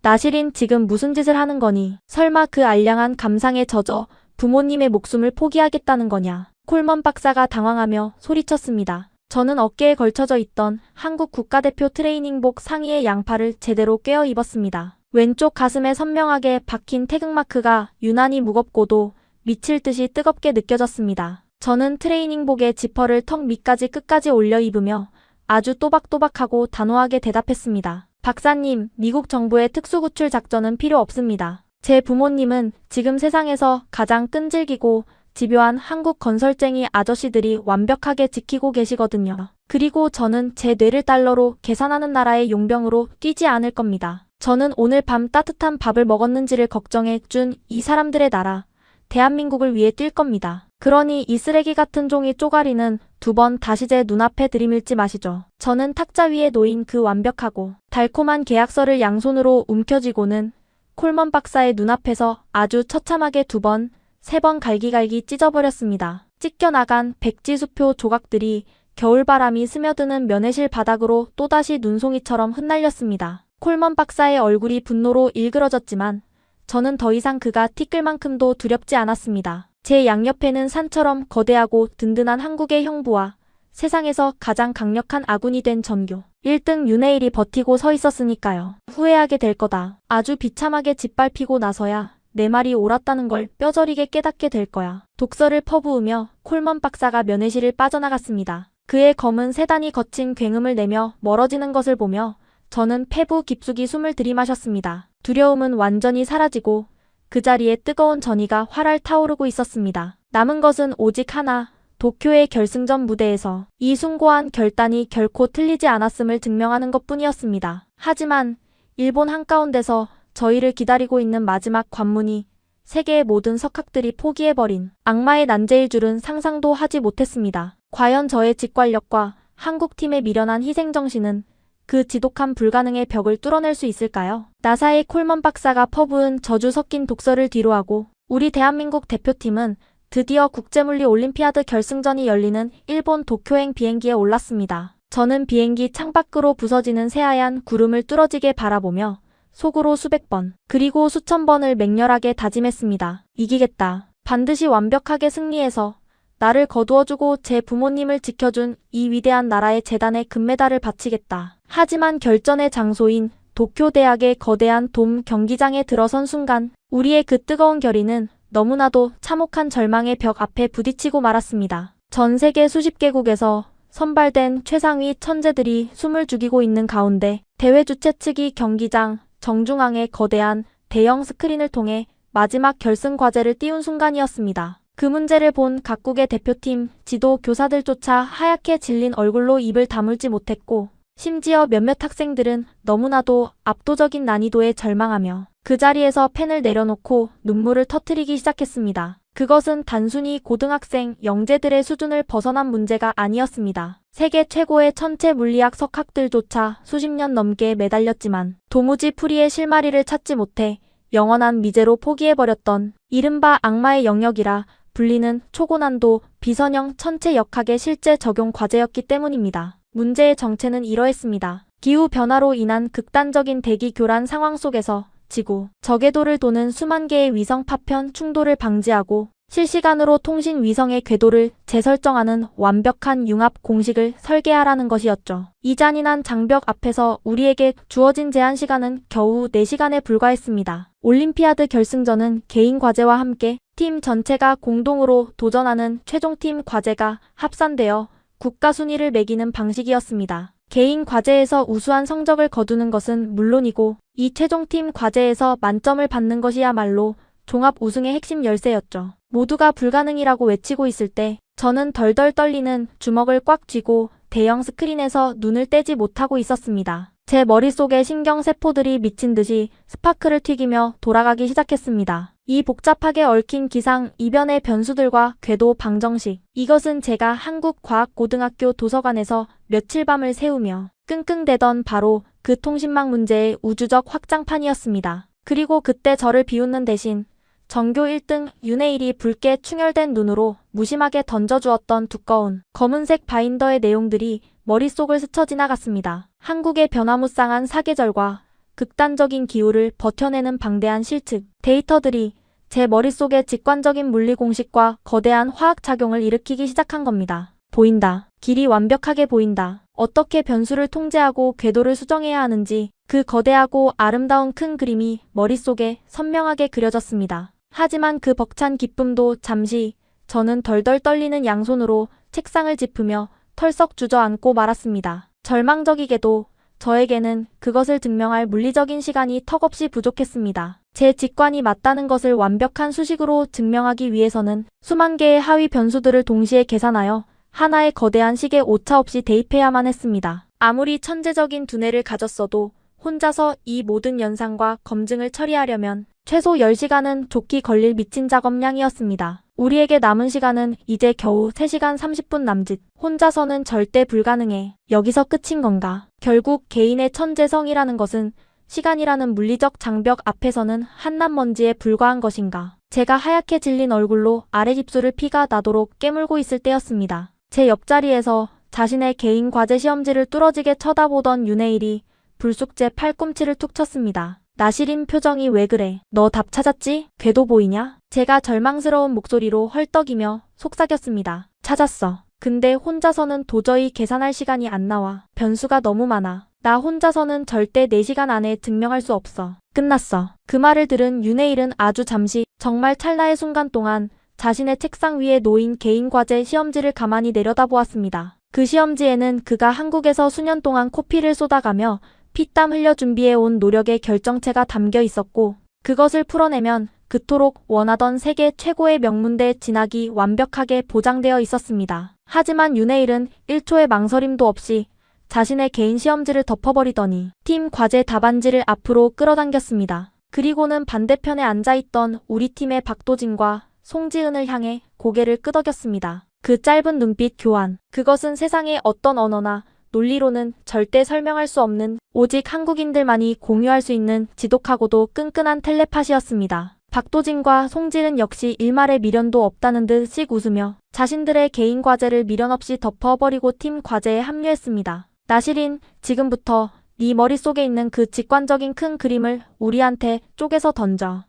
[SPEAKER 2] 나시린, 지금 무슨 짓을 하는 거니? 설마 그 알량한 감상에 젖어 부모님의 목숨을 포기하겠다는 거냐? 콜먼 박사가 당황하며 소리쳤습니다. 저는 어깨에 걸쳐져 있던 한국 국가대표 트레이닝복 상의의 양팔을 제대로 꿰어 입었습니다. 왼쪽 가슴에 선명하게 박힌 태극마크가 유난히 무겁고도 미칠 듯이 뜨겁게 느껴졌습니다. 저는 트레이닝복의 지퍼를 턱 밑까지 끝까지 올려 입으며 아주 또박또박하고 단호하게 대답했습니다. 박사님, 미국 정부의 특수구출 작전은 필요 없습니다. 제 부모님은 지금 세상에서 가장 끈질기고 집요한 한국 건설쟁이 아저씨들이 완벽하게 지키고 계시거든요. 그리고 저는 제 뇌를 달러로 계산하는 나라의 용병으로 뛰지 않을 겁니다. 저는 오늘 밤 따뜻한 밥을 먹었는지를 걱정해 준 이 사람들의 나라, 대한민국을 위해 뛸 겁니다. 그러니 이 쓰레기 같은 종이 쪼가리는 두 번 다시 제 눈앞에 들이밀지 마시죠. 저는 탁자 위에 놓인 그 완벽하고 달콤한 계약서를 양손으로 움켜쥐고는 콜먼 박사의 눈앞에서 아주 처참하게 2번, 3번 갈기갈기 찢어버렸습니다. 찢겨나간 백지수표 조각들이 겨울바람이 스며드는 면회실 바닥으로 또다시 눈송이처럼 흩날렸습니다. 콜먼 박사의 얼굴이 분노로 일그러졌지만 저는 더 이상 그가 티끌만큼도 두렵지 않았습니다. 제 양옆에는 산처럼 거대하고 든든한 한국의 형부와 세상에서 가장 강력한 아군이 된 전교 1등 윤해일이 버티고 서 있었으니까요. 후회하게 될 거다. 아주 비참하게 짓밟히고 나서야 내 말이 옳았다는 걸 뼈저리게 깨닫게 될 거야. 독서를 퍼부으며 콜먼 박사가 면회실을 빠져나갔습니다. 그의 검은 세단이 거친 굉음을 내며 멀어지는 것을 보며 저는 폐부 깊숙이 숨을 들이마셨습니다. 두려움은 완전히 사라지고 그 자리에 뜨거운 전의가 활활 타오르고 있었습니다. 남은 것은 오직 하나, 도쿄의 결승전 무대에서 이 숭고한 결단이 결코 틀리지 않았음을 증명하는 것뿐이었습니다. 하지만 일본 한가운데서 저희를 기다리고 있는 마지막 관문이 세계의 모든 석학들이 포기해버린 악마의 난제일 줄은 상상도 하지 못했습니다. 과연 저의 직관력과 한국팀의 미련한 희생정신은 그 지독한 불가능의 벽을 뚫어낼 수 있을까요? 나사의 콜먼 박사가 퍼부은 저주 섞인 독서를 뒤로하고 우리 대한민국 대표팀은 드디어 국제물리 올림피아드 결승전이 열리는 일본 도쿄행 비행기에 올랐습니다. 저는 비행기 창밖으로 부서지는 새하얀 구름을 뚫어지게 바라보며 속으로 수백 번, 그리고 수천 번을 맹렬하게 다짐했습니다. 이기겠다. 반드시 완벽하게 승리해서 나를 거두어주고 제 부모님을 지켜준 이 위대한 나라의 재단에 금메달을 바치겠다. 하지만 결전의 장소인 도쿄대학의 거대한 돔 경기장에 들어선 순간 우리의 그 뜨거운 결의는 너무나도 참혹한 절망의 벽 앞에 부딪히고 말았습니다. 전 세계 수십 개국에서 선발된 최상위 천재들이 숨을 죽이고 있는 가운데 대회 주최 측이 경기장 정중앙에 거대한 대형 스크린을 통해 마지막 결승 과제를 띄운 순간이었습니다. 그 문제를 본 각국의 대표팀, 지도, 교사들조차 하얗게 질린 얼굴로 입을 다물지 못했고 심지어 몇몇 학생들은 너무나도 압도적인 난이도에 절망하며 그 자리에서 펜을 내려놓고 눈물을 터뜨리기 시작했습니다. 그것은 단순히 고등학생 영재들의 수준을 벗어난 문제가 아니었습니다. 세계 최고의 천체 물리학 석학들조차 수십 년 넘게 매달렸지만 도무지 풀이의 실마리를 찾지 못해 영원한 미제로 포기해버렸던 이른바 악마의 영역이라 불리는 초고난도 비선형 천체 역학의 실제 적용 과제였기 때문입니다. 문제의 정체는 이러했습니다. 기후변화로 인한 극단적인 대기 교란 상황 속에서 지구, 적궤도를 도는 수만 개의 위성 파편 충돌을 방지하고 실시간으로 통신 위성의 궤도를 재설정하는 완벽한 융합 공식을 설계하라는 것이었죠. 이 잔인한 장벽 앞에서 우리에게 주어진 제한 시간은 겨우 4시간에 불과했습니다. 올림피아드 결승전은 개인 과제와 함께 팀 전체가 공동으로 도전하는 최종팀 과제가 합산되어 국가 순위를 매기는 방식이었습니다. 개인 과제에서 우수한 성적을 거두는 것은 물론이고 이 최종팀 과제에서 만점을 받는 것이야말로 종합 우승의 핵심 열쇠였죠. 모두가 불가능이라고 외치고 있을 때 저는 덜덜 떨리는 주먹을 꽉 쥐고 대형 스크린에서 눈을 떼지 못하고 있었습니다. 제 머릿속의 신경세포들이 미친 듯이 스파크를 튀기며 돌아가기 시작했습니다. 이 복잡하게 얽힌 기상 이변의 변수들과 궤도 방정식. 이것은 제가 한국과학고등학교 도서관에서 며칠 밤을 새우며 끙끙대던 바로 그 통신망 문제의 우주적 확장판이었습니다. 그리고 그때 저를 비웃는 대신 전교 1등 윤해일이 붉게 충혈된 눈으로 무심하게 던져주었던 두꺼운 검은색 바인더의 내용들이 머릿속을 스쳐 지나갔습니다. 한국의 변화무쌍한 사계절과 극단적인 기후를 버텨내는 방대한 실측, 데이터들이 제 머릿속에 직관적인 물리 공식과 거대한 화학작용을 일으키기 시작한 겁니다. 보인다. 길이 완벽하게 보인다. 어떻게 변수를 통제하고 궤도를 수정해야 하는지 그 거대하고 아름다운 큰 그림이 머릿속에 선명하게 그려졌습니다. 하지만 그 벅찬 기쁨도 잠시 저는 덜덜 떨리는 양손으로 책상을 짚으며 털썩 주저앉고 말았습니다. 절망적이게도 저에게는 그것을 증명할 물리적인 시간이 턱없이 부족했습니다. 제 직관이 맞다는 것을 완벽한 수식으로 증명하기 위해서는 수만 개의 하위 변수들을 동시에 계산하여 하나의 거대한 식에 오차없이 대입해야만 했습니다. 아무리 천재적인 두뇌를 가졌어도 혼자서 이 모든 연산과 검증을 처리하려면 최소 10시간은 좋게 걸릴 미친 작업량이었습니다. 우리에게 남은 시간은 이제 겨우 3시간 30분 남짓. 혼자서는 절대 불가능해. 여기서 끝인 건가? 결국 개인의 천재성이라는 것은 시간이라는 물리적 장벽 앞에서는 한낱 먼지에 불과한 것인가. 제가 하얗게 질린 얼굴로 아랫입술을 피가 나도록 깨물고 있을 때였습니다. 제 옆자리에서 자신의 개인 과제 시험지를 뚫어지게 쳐다보던 윤혜일이 불쑥 제 팔꿈치를 툭 쳤습니다. 나시린 표정이 왜 그래? 너 답 찾았지? 궤도 보이냐? 제가 절망스러운 목소리로 헐떡이며 속삭였습니다. 찾았어. 근데 혼자서는 도저히 계산할 시간이 안 나와. 변수가 너무 많아. 나 혼자서는 절대 4시간 안에 증명할 수 없어. 끝났어. 그 말을 들은 윤혜일은 아주 잠시, 정말 찰나의 순간 동안 자신의 책상 위에 놓인 개인 과제 시험지를 가만히 내려다보았습니다. 그 시험지에는 그가 한국에서 수년 동안 코피를 쏟아가며 피땀 흘려 준비해온 노력의 결정체가 담겨 있었고, 그것을 풀어내면 그토록 원하던 세계 최고의 명문대 진학이 완벽하게 보장되어 있었습니다. 하지만 윤혜일은 1초의 망설임도 없이 자신의 개인 시험지를 덮어버리더니 팀 과제 답안지를 앞으로 끌어당겼습니다. 그리고는 반대편에 앉아있던 우리 팀의 박도진과 송지은을 향해 고개를 끄덕였습니다. 그 짧은 눈빛 교환, 그것은 세상의 어떤 언어나 논리로는 절대 설명할 수 없는, 오직 한국인들만이 공유할 수 있는 지독하고도 끈끈한 텔레파시였습니다. 박도진과 송지은 역시 일말의 미련도 없다는 듯 씩 웃으며 자신들의 개인 과제를 미련 없이 덮어버리고 팀 과제에 합류했습니다. 나시린, 지금부터 네 머릿속에 있는 그 직관적인 큰 그림을 우리한테 쪼개서 던져.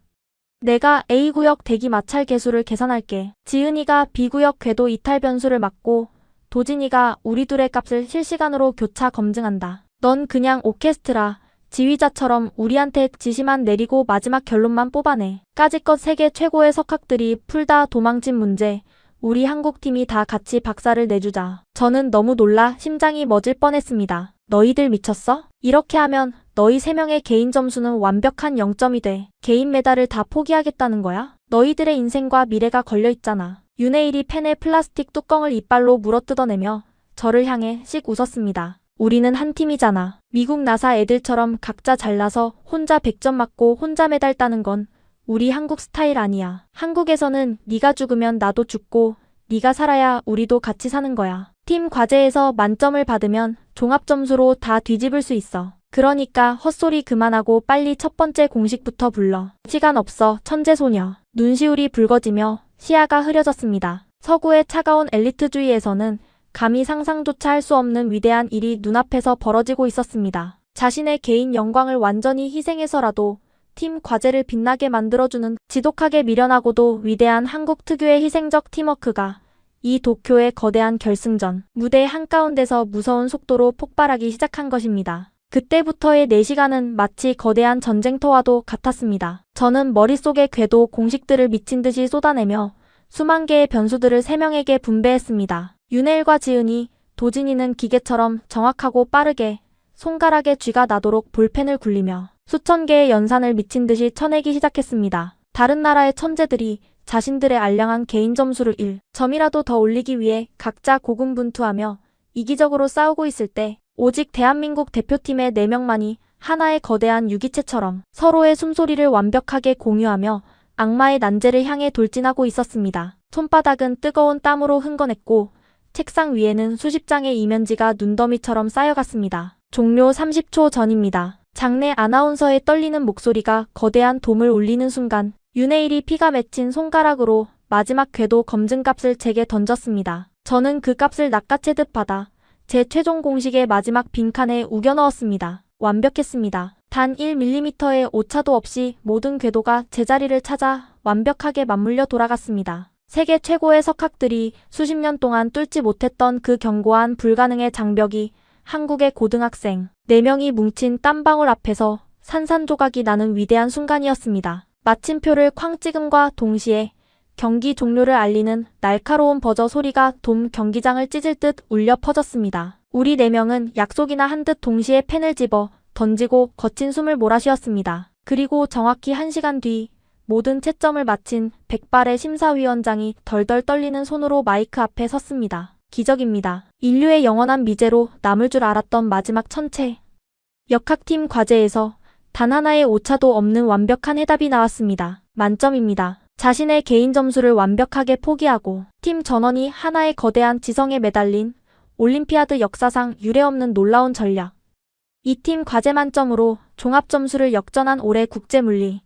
[SPEAKER 2] 내가 A구역 대기 마찰 계수를 계산할게. 지은이가 B구역 궤도 이탈 변수를 맞고 도진이가 우리 둘의 값을 실시간으로 교차 검증한다. 넌 그냥 오케스트라 지휘자처럼 우리한테 지시만 내리고 마지막 결론만 뽑아내. 까짓것 세계 최고의 석학들이 풀다 도망친 문제, 우리 한국팀이 다 같이 박살을 내주자. 저는 너무 놀라 심장이 멎을 뻔했습니다. 너희들 미쳤어? 이렇게 하면 너희 3명의 개인 점수는 완벽한 0점이 돼. 개인 메달을 다 포기하겠다는 거야? 너희들의 인생과 미래가 걸려있잖아. 윤혜일이 펜의 플라스틱 뚜껑을 이빨로 물어뜯어내며 저를 향해 씩 웃었습니다. 우리는 한 팀이잖아. 미국 나사 애들처럼 각자 잘나서 혼자 100점 맞고 혼자 메달 따는 건 우리 한국 스타일 아니야. 한국에서는 네가 죽으면 나도 죽고 네가 살아야 우리도 같이 사는 거야. 팀 과제에서 만점을 받으면 종합점수로 다 뒤집을 수 있어. 그러니까 헛소리 그만하고 빨리 첫 번째 공식부터 불러. 시간 없어, 천재소녀. 눈시울이 붉어지며 시야가 흐려졌습니다. 서구의 차가운 엘리트주의에서는 감히 상상조차 할 수 없는 위대한 일이 눈앞에서 벌어지고 있었습니다. 자신의 개인 영광을 완전히 희생해서라도 팀 과제를 빛나게 만들어주는 지독하게 미련하고도 위대한 한국 특유의 희생적 팀워크가 이 도쿄의 거대한 결승전 무대 한가운데서 무서운 속도로 폭발하기 시작한 것입니다. 그때부터의 4시간은 마치 거대한 전쟁터와도 같았습니다. 저는 머릿속의 궤도 공식들을 미친 듯이 쏟아내며 수만 개의 변수들을 3명에게 분배했습니다. 윤혜일과 지은이, 도진이는 기계처럼 정확하고 빠르게 손가락에 쥐가 나도록 볼펜을 굴리며 수천 개의 연산을 미친 듯이 쳐내기 시작했습니다. 다른 나라의 천재들이 자신들의 알량한 개인 점수를 1점이라도 더 올리기 위해 각자 고군분투하며 이기적으로 싸우고 있을 때 오직 대한민국 대표팀의 4명만이 하나의 거대한 유기체처럼 서로의 숨소리를 완벽하게 공유하며 악마의 난제를 향해 돌진하고 있었습니다. 손바닥은 뜨거운 땀으로 흥건했고 책상 위에는 수십 장의 이면지가 눈더미처럼 쌓여갔습니다. 종료 30초 전입니다. 장내 아나운서의 떨리는 목소리가 거대한 돔을 울리는 순간 윤혜일이 피가 맺힌 손가락으로 마지막 궤도 검증값을 제게 던졌습니다. 저는 그 값을 낚아채듯 받아 제 최종 공식의 마지막 빈칸에 우겨 넣었습니다. 완벽했습니다. 단 1mm의 오차도 없이 모든 궤도가 제자리를 찾아 완벽하게 맞물려 돌아갔습니다. 세계 최고의 석학들이 수십 년 동안 뚫지 못했던 그 견고한 불가능의 장벽이 한국의 고등학생 4명이 뭉친 땀방울 앞에서 산산조각이 나는 위대한 순간이었습니다. 마침표를 쾅 찍음과 동시에 경기 종료를 알리는 날카로운 버저 소리가 돔 경기장을 찢을 듯 울려 퍼졌습니다. 우리 4명은 약속이나 한 듯 동시에 펜을 집어 던지고 거친 숨을 몰아쉬었습니다. 그리고 정확히 1시간 뒤 모든 채점을 마친 백발의 심사위원장이 덜덜 떨리는 손으로 마이크 앞에 섰습니다. 기적입니다. 인류의 영원한 미제로 남을 줄 알았던 마지막 천체. 역학팀 과제에서 단 하나의 오차도 없는 완벽한 해답이 나왔습니다. 만점입니다. 자신의 개인 점수를 완벽하게 포기하고 팀 전원이 하나의 거대한 지성에 매달린 올림피아드 역사상 유례없는 놀라운 전략. 이 팀 과제 만점으로 종합 점수를 역전한 올해 국제물리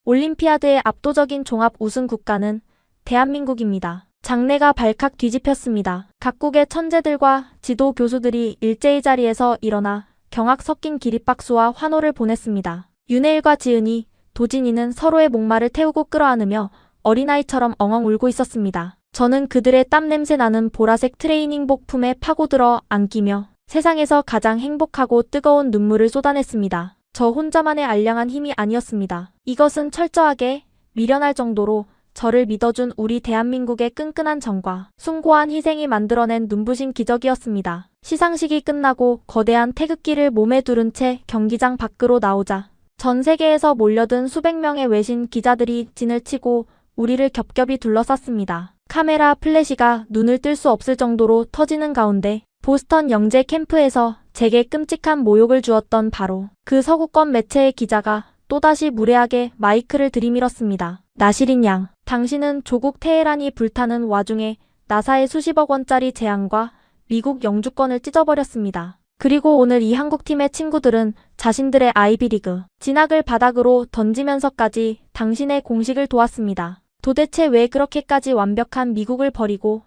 [SPEAKER 2] 올림피아드의 압도적인 종합 우승 국가는 대한민국입니다. 장래가 발칵 뒤집혔습니다. 각국의 천재들과 지도 교수들이 일제히 자리에서 일어나 경악 섞인 기립박수와 환호를 보냈습니다. 윤혜일과 지은이, 도진이는 서로의 목마를 태우고 끌어안으며 어린아이처럼 엉엉 울고 있었습니다. 저는 그들의 땀 냄새 나는 보라색 트레이닝복 품에 파고들어 안기며 세상에서 가장 행복하고 뜨거운 눈물을 쏟아냈습니다. 저 혼자만의 알량한 힘이 아니었습니다. 이것은 철저하게 미련할 정도로 저를 믿어준 우리 대한민국의 끈끈한 정과 숭고한 희생이 만들어낸 눈부신 기적이었습니다. 시상식이 끝나고 거대한 태극기를 몸에 두른 채 경기장 밖으로 나오자 전 세계에서 몰려든 수백 명의 외신 기자들이 진을 치고 우리를 겹겹이 둘러쌌습니다. 카메라 플래시가 눈을 뜰 수 없을 정도로 터지는 가운데 보스턴 영재 캠프에서 제게 끔찍한 모욕을 주었던 바로 그 서구권 매체의 기자가 또다시 무례하게 마이크를 들이밀었습니다. 나시린 양, 당신은 조국 테헤란이 불타는 와중에 나사의 수십억 원짜리 제안과 미국 영주권을 찢어버렸습니다. 그리고 오늘 이 한국팀의 친구들은 자신들의 아이비리그 진학을 바닥으로 던지면서까지 당신의 공식을 도왔습니다. 도대체 왜 그렇게까지 완벽한 미국을 버리고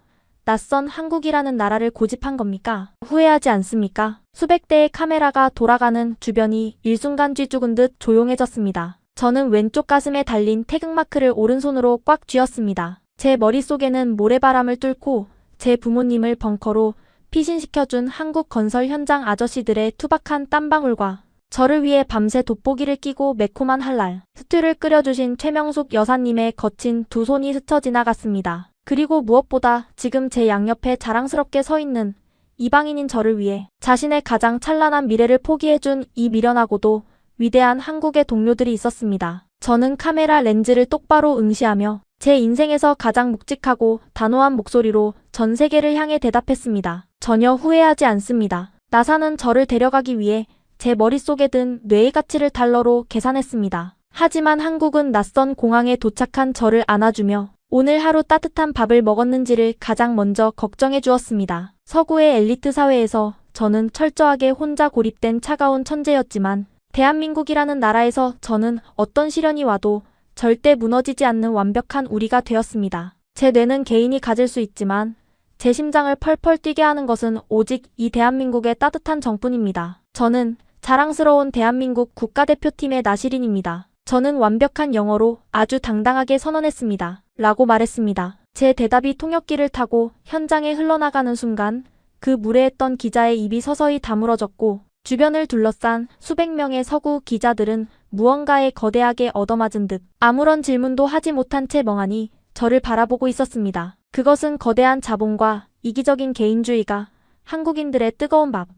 [SPEAKER 2] 낯선 한국이라는 나라를 고집한 겁니까? 후회하지 않습니까? 수백 대의 카메라가 돌아가는 주변이 일순간 쥐죽은 듯 조용해졌습니다. 저는 왼쪽 가슴에 달린 태극마크를 오른손으로 꽉 쥐었습니다. 제 머릿속에는 모래바람을 뚫고 제 부모님을 벙커로 피신시켜준 한국 건설 현장 아저씨들의 투박한 땀방울과 저를 위해 밤새 돋보기를 끼고 매콤한 할랄 스튜를 끓여주신 최명숙 여사님의 거친 두 손이 스쳐 지나갔습니다. 그리고 무엇보다 지금 제 양옆에 자랑스럽게 서 있는 이방인인 저를 위해 자신의 가장 찬란한 미래를 포기해준 이 미련하고도 위대한 한국의 동료들이 있었습니다. 저는 카메라 렌즈를 똑바로 응시하며 제 인생에서 가장 묵직하고 단호한 목소리로 전 세계를 향해 대답했습니다. 전혀 후회하지 않습니다. 나사는 저를 데려가기 위해 제 머릿속에 든 뇌의 가치를 달러로 계산했습니다. 하지만 한국은 낯선 공항에 도착한 저를 안아주며 오늘 하루 따뜻한 밥을 먹었는지를 가장 먼저 걱정해 주었습니다. 서구의 엘리트 사회에서 저는 철저하게 혼자 고립된 차가운 천재였지만 대한민국이라는 나라에서 저는 어떤 시련이 와도 절대 무너지지 않는 완벽한 우리가 되었습니다. 제 뇌는 개인이 가질 수 있지만 제 심장을 펄펄 뛰게 하는 것은 오직 이 대한민국의 따뜻한 정뿐입니다. 저는 자랑스러운 대한민국 국가대표팀의 나시린입니다. 저는 완벽한 영어로 아주 당당하게 선언했습니다. 라고 말했습니다. 제 대답이 통역기를 타고 현장에 흘러나가는 순간 그 무례했던 기자의 입이 서서히 다물어졌고 주변을 둘러싼 수백 명의 서구 기자들은 무언가에 거대하게 얻어맞은 듯 아무런 질문도 하지 못한 채 멍하니 저를 바라보고 있었습니다. 그것은 거대한 자본과 이기적인 개인주의가 한국인들의 뜨거운 밥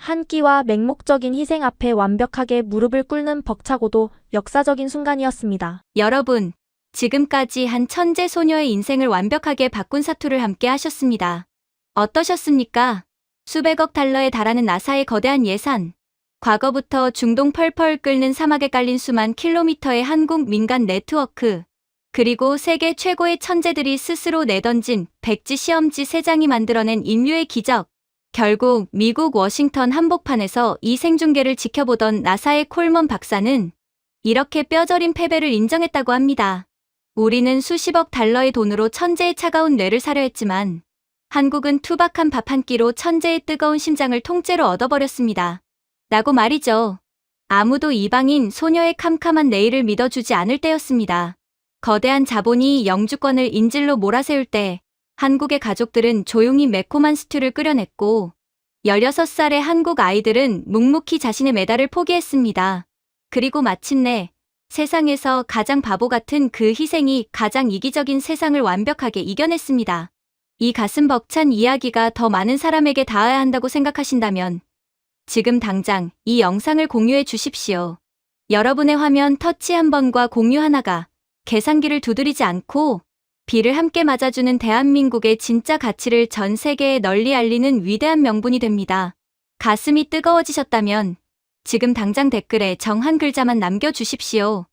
[SPEAKER 2] 한 끼와 맹목적인 희생 앞에 완벽하게 무릎을 꿇는 벅차고도 역사적인 순간이었습니다.
[SPEAKER 3] 여러분, 지금까지 한 천재 소녀의 인생을 완벽하게 바꾼 사투를 함께 하셨습니다. 어떠셨습니까? 수백억 달러에 달하는 나사의 거대한 예산, 과거부터 중동 펄펄 끓는 사막에 깔린 수만 킬로미터의 한국 민간 네트워크, 그리고 세계 최고의 천재들이 스스로 내던진 백지 시험지 3장이 만들어낸 인류의 기적. 결국 미국 워싱턴 한복판에서 이 생중계를 지켜보던 나사의 콜먼 박사는 이렇게 뼈저린 패배를 인정했다고 합니다. 우리는 수십억 달러의 돈으로 천재의 차가운 뇌를 사려 했지만 한국은 투박한 밥 한 끼로 천재의 뜨거운 심장을 통째로 얻어버렸습니다. 라고 말이죠. 아무도 이방인 소녀의 캄캄한 내일을 믿어주지 않을 때였습니다. 거대한 자본이 영주권을 인질로 몰아세울 때 한국의 가족들은 조용히 매콤한 스튜를 끓여냈고 16살의 한국 아이들은 묵묵히 자신의 메달을 포기했습니다. 그리고 마침내 세상에서 가장 바보 같은 그 희생이 가장 이기적인 세상을 완벽하게 이겨냈습니다. 이 가슴 벅찬 이야기가 더 많은 사람에게 닿아야 한다고 생각하신다면 지금 당장 이 영상을 공유해 주십시오. 여러분의 화면 터치 한 번과 공유 하나가 계산기를 두드리지 않고 비를 함께 맞아주는 대한민국의 진짜 가치를 전 세계에 널리 알리는 위대한 명분이 됩니다. 가슴이 뜨거워지셨다면 지금 당장 댓글에 정 한 글자만 남겨주십시오.